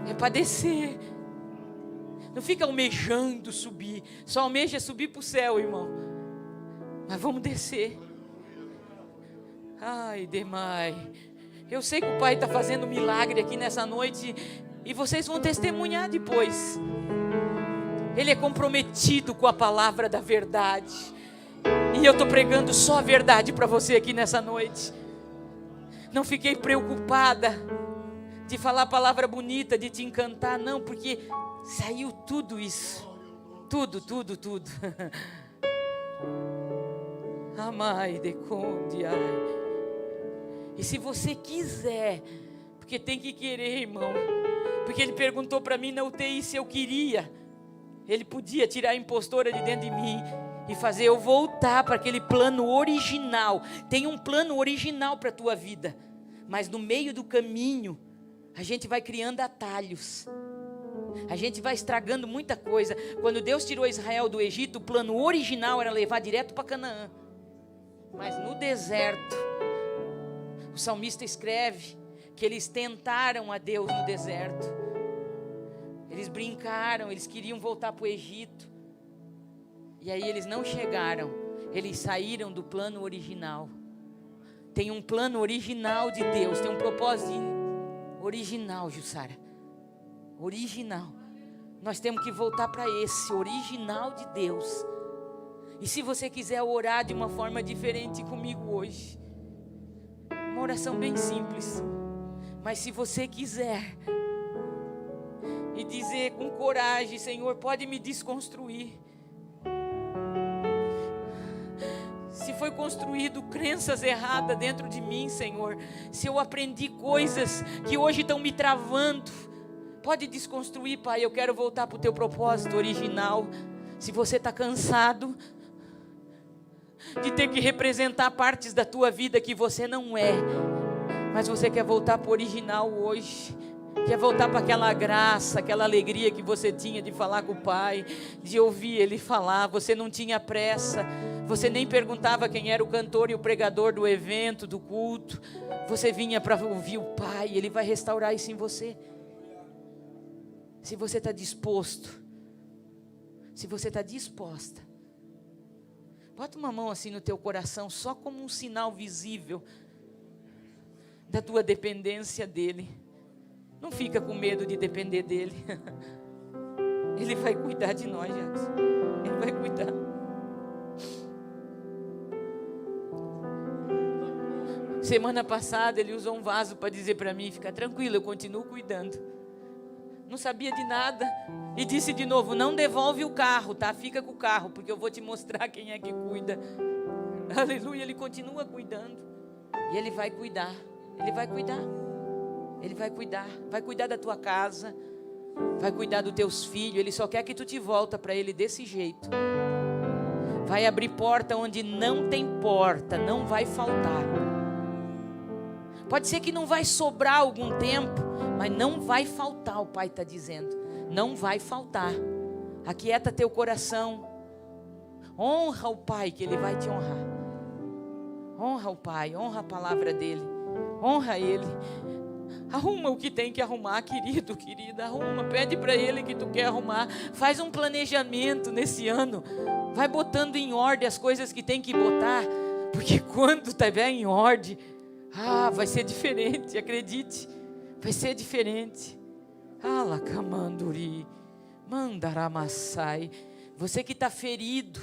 É para descer. Não fica almejando subir, só almeja subir para o céu, irmão. Mas vamos descer. Ai, demais. Eu sei que o Pai está fazendo milagre aqui nessa noite, e vocês vão testemunhar depois. Ele é comprometido com a palavra da verdade, e eu estou pregando só a verdade para você aqui nessa noite. Não fiquei preocupada de falar a palavra bonita, de te encantar, não, porque saiu tudo isso, tudo. Amai de conde, ai. E se você quiser, porque tem que querer, irmão, porque ele perguntou para mim na UTI se eu queria, ele podia tirar a impostora de dentro de mim e fazer eu voltar para aquele plano original. Tem um plano original para a tua vida, mas no meio do caminho a gente vai criando atalhos, a gente vai estragando muita coisa. Quando Deus tirou Israel do Egito, o plano original era levar direto para Canaã, mas no deserto, o salmista escreve que eles tentaram a Deus no deserto, eles brincaram, eles queriam voltar para o Egito, e aí eles não chegaram, eles saíram do plano original. Tem um plano original de Deus, tem um propósito original, Jussara, original. Nós temos que voltar para esse original de Deus. E se você quiser orar de uma forma diferente comigo hoje, uma oração bem simples, mas se você quiser e dizer com coragem: Senhor, pode me desconstruir. Se foi construído crenças erradas dentro de mim, Senhor, se eu aprendi coisas que hoje estão me travando, pode desconstruir, Pai. Eu quero voltar para o teu propósito original. Se você está cansado de ter que representar partes da tua vida que você não é, mas você quer voltar para o original hoje, quer voltar para aquela graça, aquela alegria que você tinha de falar com o Pai, de ouvir Ele falar. Você não tinha pressa, você nem perguntava quem era o cantor e o pregador do evento, do culto. Você vinha para ouvir o Pai. Ele vai restaurar isso em você. Se você está disposto, se você está disposta, bota uma mão assim no teu coração, só como um sinal visível da tua dependência dEle. Não fica com medo de depender dEle. Ele vai cuidar de nós, Jackson. Ele vai cuidar. Semana passada ele usou um vaso para dizer para mim: fica tranquilo, eu continuo cuidando. Não sabia de nada e disse de novo: não devolve o carro, tá? Fica com o carro, porque eu vou te mostrar quem é que cuida. Aleluia. Ele continua cuidando e Ele vai cuidar. Ele vai cuidar. Ele vai cuidar da tua casa, vai cuidar dos teus filhos. Ele só quer que tu te volta para Ele desse jeito. Vai abrir porta onde não tem porta, não vai faltar. Pode ser que não vai sobrar algum tempo, mas não vai faltar, o Pai está dizendo. Não vai faltar. Aquieta teu coração. Honra o Pai, que Ele vai te honrar. Honra o Pai, honra a palavra dEle. Honra Ele. Arruma o que tem que arrumar, querido, querida. Arruma, pede para Ele que tu quer arrumar. Faz um planejamento nesse ano. Vai botando em ordem as coisas que tem que botar, porque quando estiver em ordem, vai ser diferente, acredite. Vai ser diferente. Alacamanduri, mandaramassai. Você que está ferido,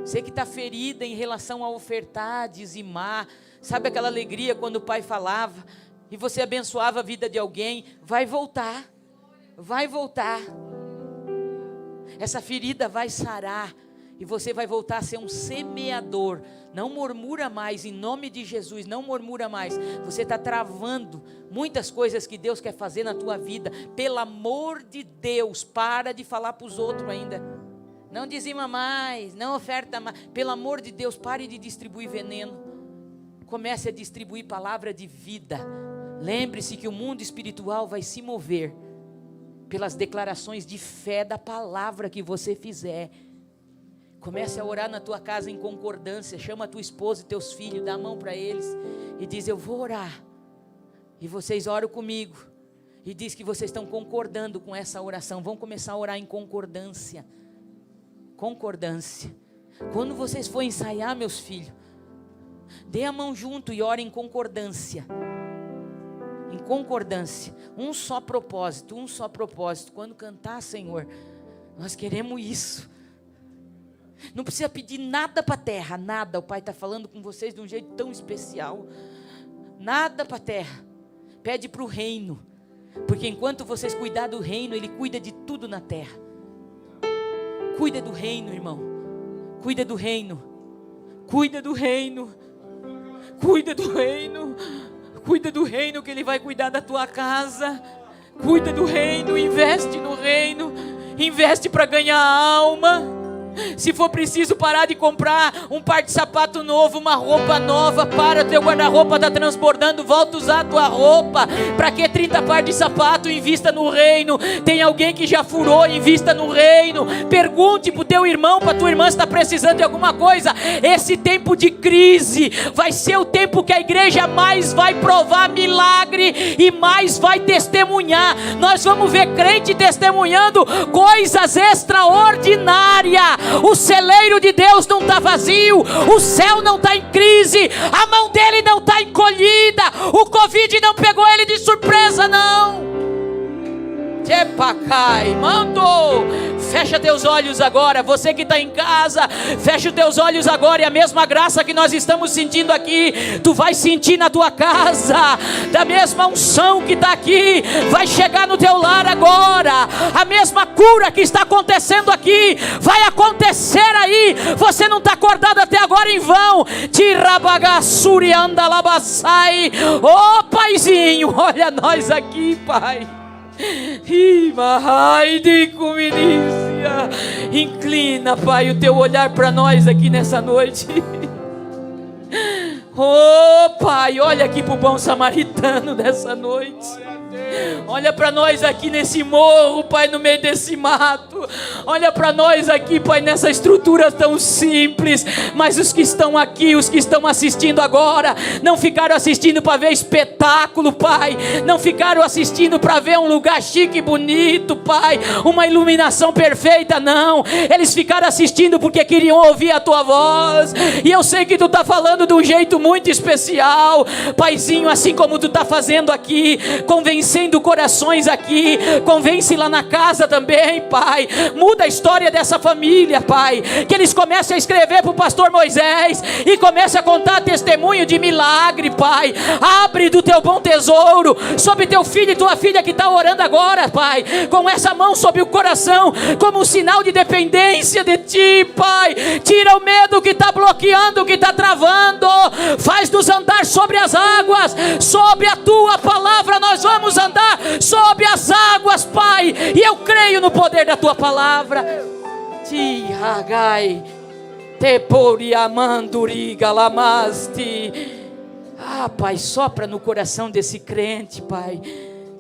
você que está ferida em relação a ofertar, dizimar, sabe aquela alegria quando o Pai falava e você abençoava a vida de alguém? Vai voltar, vai voltar. Essa ferida vai sarar E você vai voltar a ser um semeador. Não murmura mais, em nome de Jesus, não murmura mais. Você está travando muitas coisas que Deus quer fazer na tua vida. Pelo amor de Deus, para de falar para os outros ainda. Não dizima mais, não oferta mais. Pelo amor de Deus, pare de distribuir veneno. Comece a distribuir palavra de vida. Lembre-se que o mundo espiritual vai se mover pelas declarações de fé da palavra que você fizer. Comece a orar na tua casa em concordância. Chama a tua esposa e teus filhos, dá a mão para eles e diz: eu vou orar. E vocês oram comigo. E diz que vocês estão concordando com essa oração. Vão começar a orar em concordância. Concordância. Quando vocês forem ensaiar, meus filhos, dê a mão junto e orem em concordância. Em concordância. Um só propósito, um só propósito. Quando cantar, Senhor, nós queremos isso. Não precisa pedir nada para a terra, nada. O Pai está falando com vocês de um jeito tão especial. Nada para a terra. Pede para o reino. Porque enquanto vocês cuidar do reino, Ele cuida de tudo na terra. Cuida do reino, irmão. Cuida do reino. Cuida do reino. Cuida do reino. Cuida do reino, que Ele vai cuidar da tua casa. Cuida do reino, investe no reino. Investe para ganhar alma. Se for preciso parar de comprar um par de sapato novo, uma roupa nova, para, teu guarda-roupa está transbordando, volta a usar a tua roupa. Para que 30 par de sapato? Invista no reino. Tem alguém que já furou, invista no reino. Pergunte para o teu irmão, para a tua irmã, se está precisando de alguma coisa. Esse tempo de crise vai ser o tempo que a igreja mais vai provar milagre e mais vai testemunhar. Nós vamos ver crente testemunhando coisas extraordinárias. O celeiro de Deus não está vazio, o céu não está em crise, a mão dele não está encolhida, o Covid não pegou ele de surpresa, não. Tepacai, mandou. Fecha teus olhos agora, você que está em casa, fecha os teus olhos agora, e a mesma graça que nós estamos sentindo aqui, tu vai sentir na tua casa, da mesma unção que está aqui, vai chegar no teu lar agora, a mesma cura que está acontecendo aqui, vai acontecer aí. Você não está acordado até agora em vão. Tirabagassuri andalabassai. Ô Paizinho, olha nós aqui, Pai. Inclina, Pai, o teu olhar para nós aqui nessa noite. Oh Pai, olha aqui para o bom samaritano nessa noite. Olha para nós aqui nesse morro, Pai, no meio desse mato. Olha para nós aqui, Pai, nessa estrutura tão simples. Mas os que estão aqui, os que estão assistindo agora, não ficaram assistindo para ver espetáculo, Pai. Não ficaram assistindo para ver um lugar chique e bonito, Pai, uma iluminação perfeita, não. Eles ficaram assistindo porque queriam ouvir a Tua voz. E eu sei que Tu está falando de um jeito muito especial, Paizinho, assim como Tu está fazendo aqui, convencendo corações aqui, convence lá na casa também, Pai. Muda a história dessa família, Pai, que eles comecem a escrever para o pastor Moisés e comecem a contar testemunho de milagre, Pai. Abre do teu bom tesouro sobre teu filho e tua filha que está orando agora, Pai, com essa mão sobre o coração, como um sinal de dependência de Ti, Pai. Tira o medo que está bloqueando, que está travando, faz-nos andar sobre as águas, sobre a Tua palavra nós vamos andar sobre as águas, Pai, e eu creio no poder da Tua palavra. Ti hagai tepori amanduri galamasti. Ah, Pai, sopra no coração desse crente, Pai.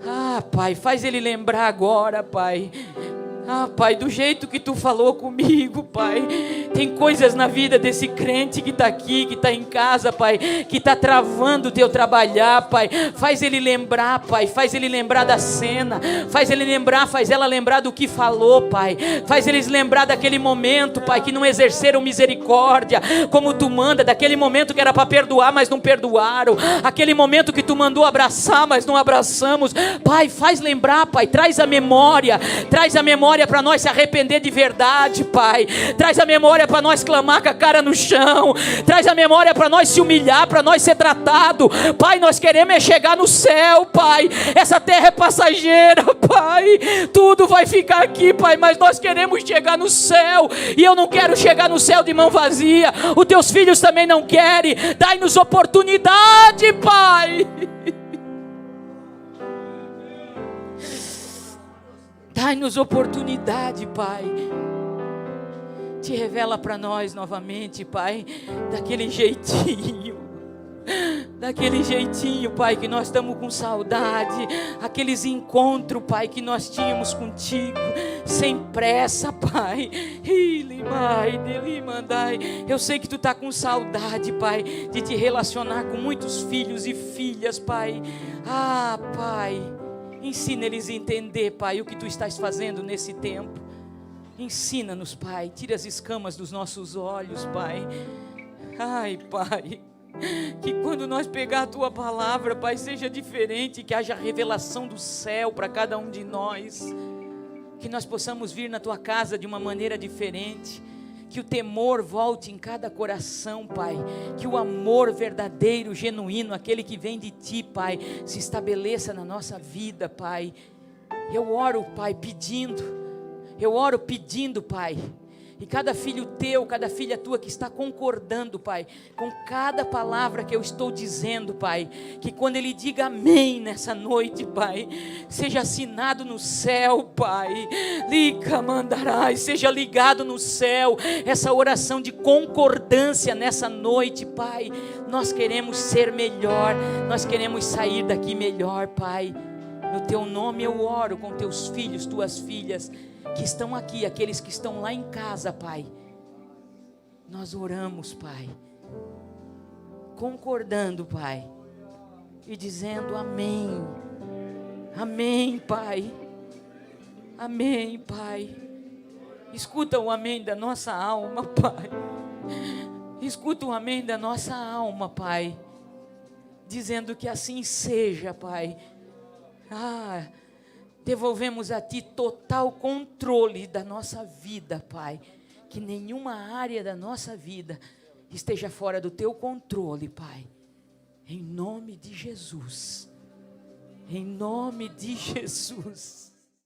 Ah, Pai, faz ele lembrar agora, Pai. Ah, Pai, do jeito que Tu falou comigo, Pai. Tem coisas na vida desse crente que está aqui, que está em casa, Pai, que está travando o Teu trabalhar, Pai. Faz ele lembrar, Pai. Faz ele lembrar da cena. Faz ele lembrar, faz ela lembrar do que falou, Pai. Faz eles lembrar daquele momento, Pai, que não exerceram misericórdia como Tu manda. Daquele momento que era para perdoar, mas não perdoaram. Aquele momento que Tu mandou abraçar, mas não abraçamos. Pai, faz lembrar, Pai. Traz a memória para nós se arrepender de verdade, Pai. Traz a memória memória para nós clamar com a cara no chão. Traz a memória para nós se humilhar, para nós ser tratado. Pai, nós queremos chegar no céu, Pai. Essa terra é passageira, Pai. Tudo vai ficar aqui, Pai, mas nós queremos chegar no céu. E eu não quero chegar no céu de mão vazia. Os teus filhos também não querem. Dai-nos oportunidade, Pai. Dai-nos oportunidade, Pai. Te revela para nós novamente, Pai, daquele jeitinho, Pai, que nós estamos com saudade, aqueles encontros, Pai, que nós tínhamos contigo, sem pressa, Pai. Eu sei que tu está com saudade, Pai, de te relacionar com muitos filhos e filhas, Pai. Ah, Pai, ensina eles a entender, Pai, o que tu estás fazendo nesse tempo. Ensina-nos, Pai, tira as escamas dos nossos olhos, Pai. Ai, Pai, que quando nós pegar a Tua palavra, Pai, seja diferente, que haja revelação do céu para cada um de nós, que nós possamos vir na Tua casa de uma maneira diferente, que o temor volte em cada coração, Pai, que o amor verdadeiro, genuíno, aquele que vem de Ti, Pai, se estabeleça na nossa vida, Pai. Eu oro, Pai, pedindo, Pai, e cada filho Teu, cada filha Tua que está concordando, Pai, com cada palavra que eu estou dizendo, Pai, que quando ele diga amém nessa noite, Pai, seja assinado no céu, Pai, seja ligado no céu, essa oração de concordância nessa noite, Pai. Nós queremos ser melhor, nós queremos sair daqui melhor, Pai. No Teu nome eu oro com Teus filhos, Tuas filhas, que estão aqui, aqueles que estão lá em casa, Pai. Nós oramos, Pai, concordando, Pai, e dizendo amém. Amém, Pai. Amém, Pai. Escuta o amém da nossa alma, Pai. Escuta o amém da nossa alma, Pai, dizendo que assim seja, Pai. Devolvemos a Ti total controle da nossa vida, Pai. Que nenhuma área da nossa vida esteja fora do Teu controle, Pai. Em nome de Jesus. Em nome de Jesus.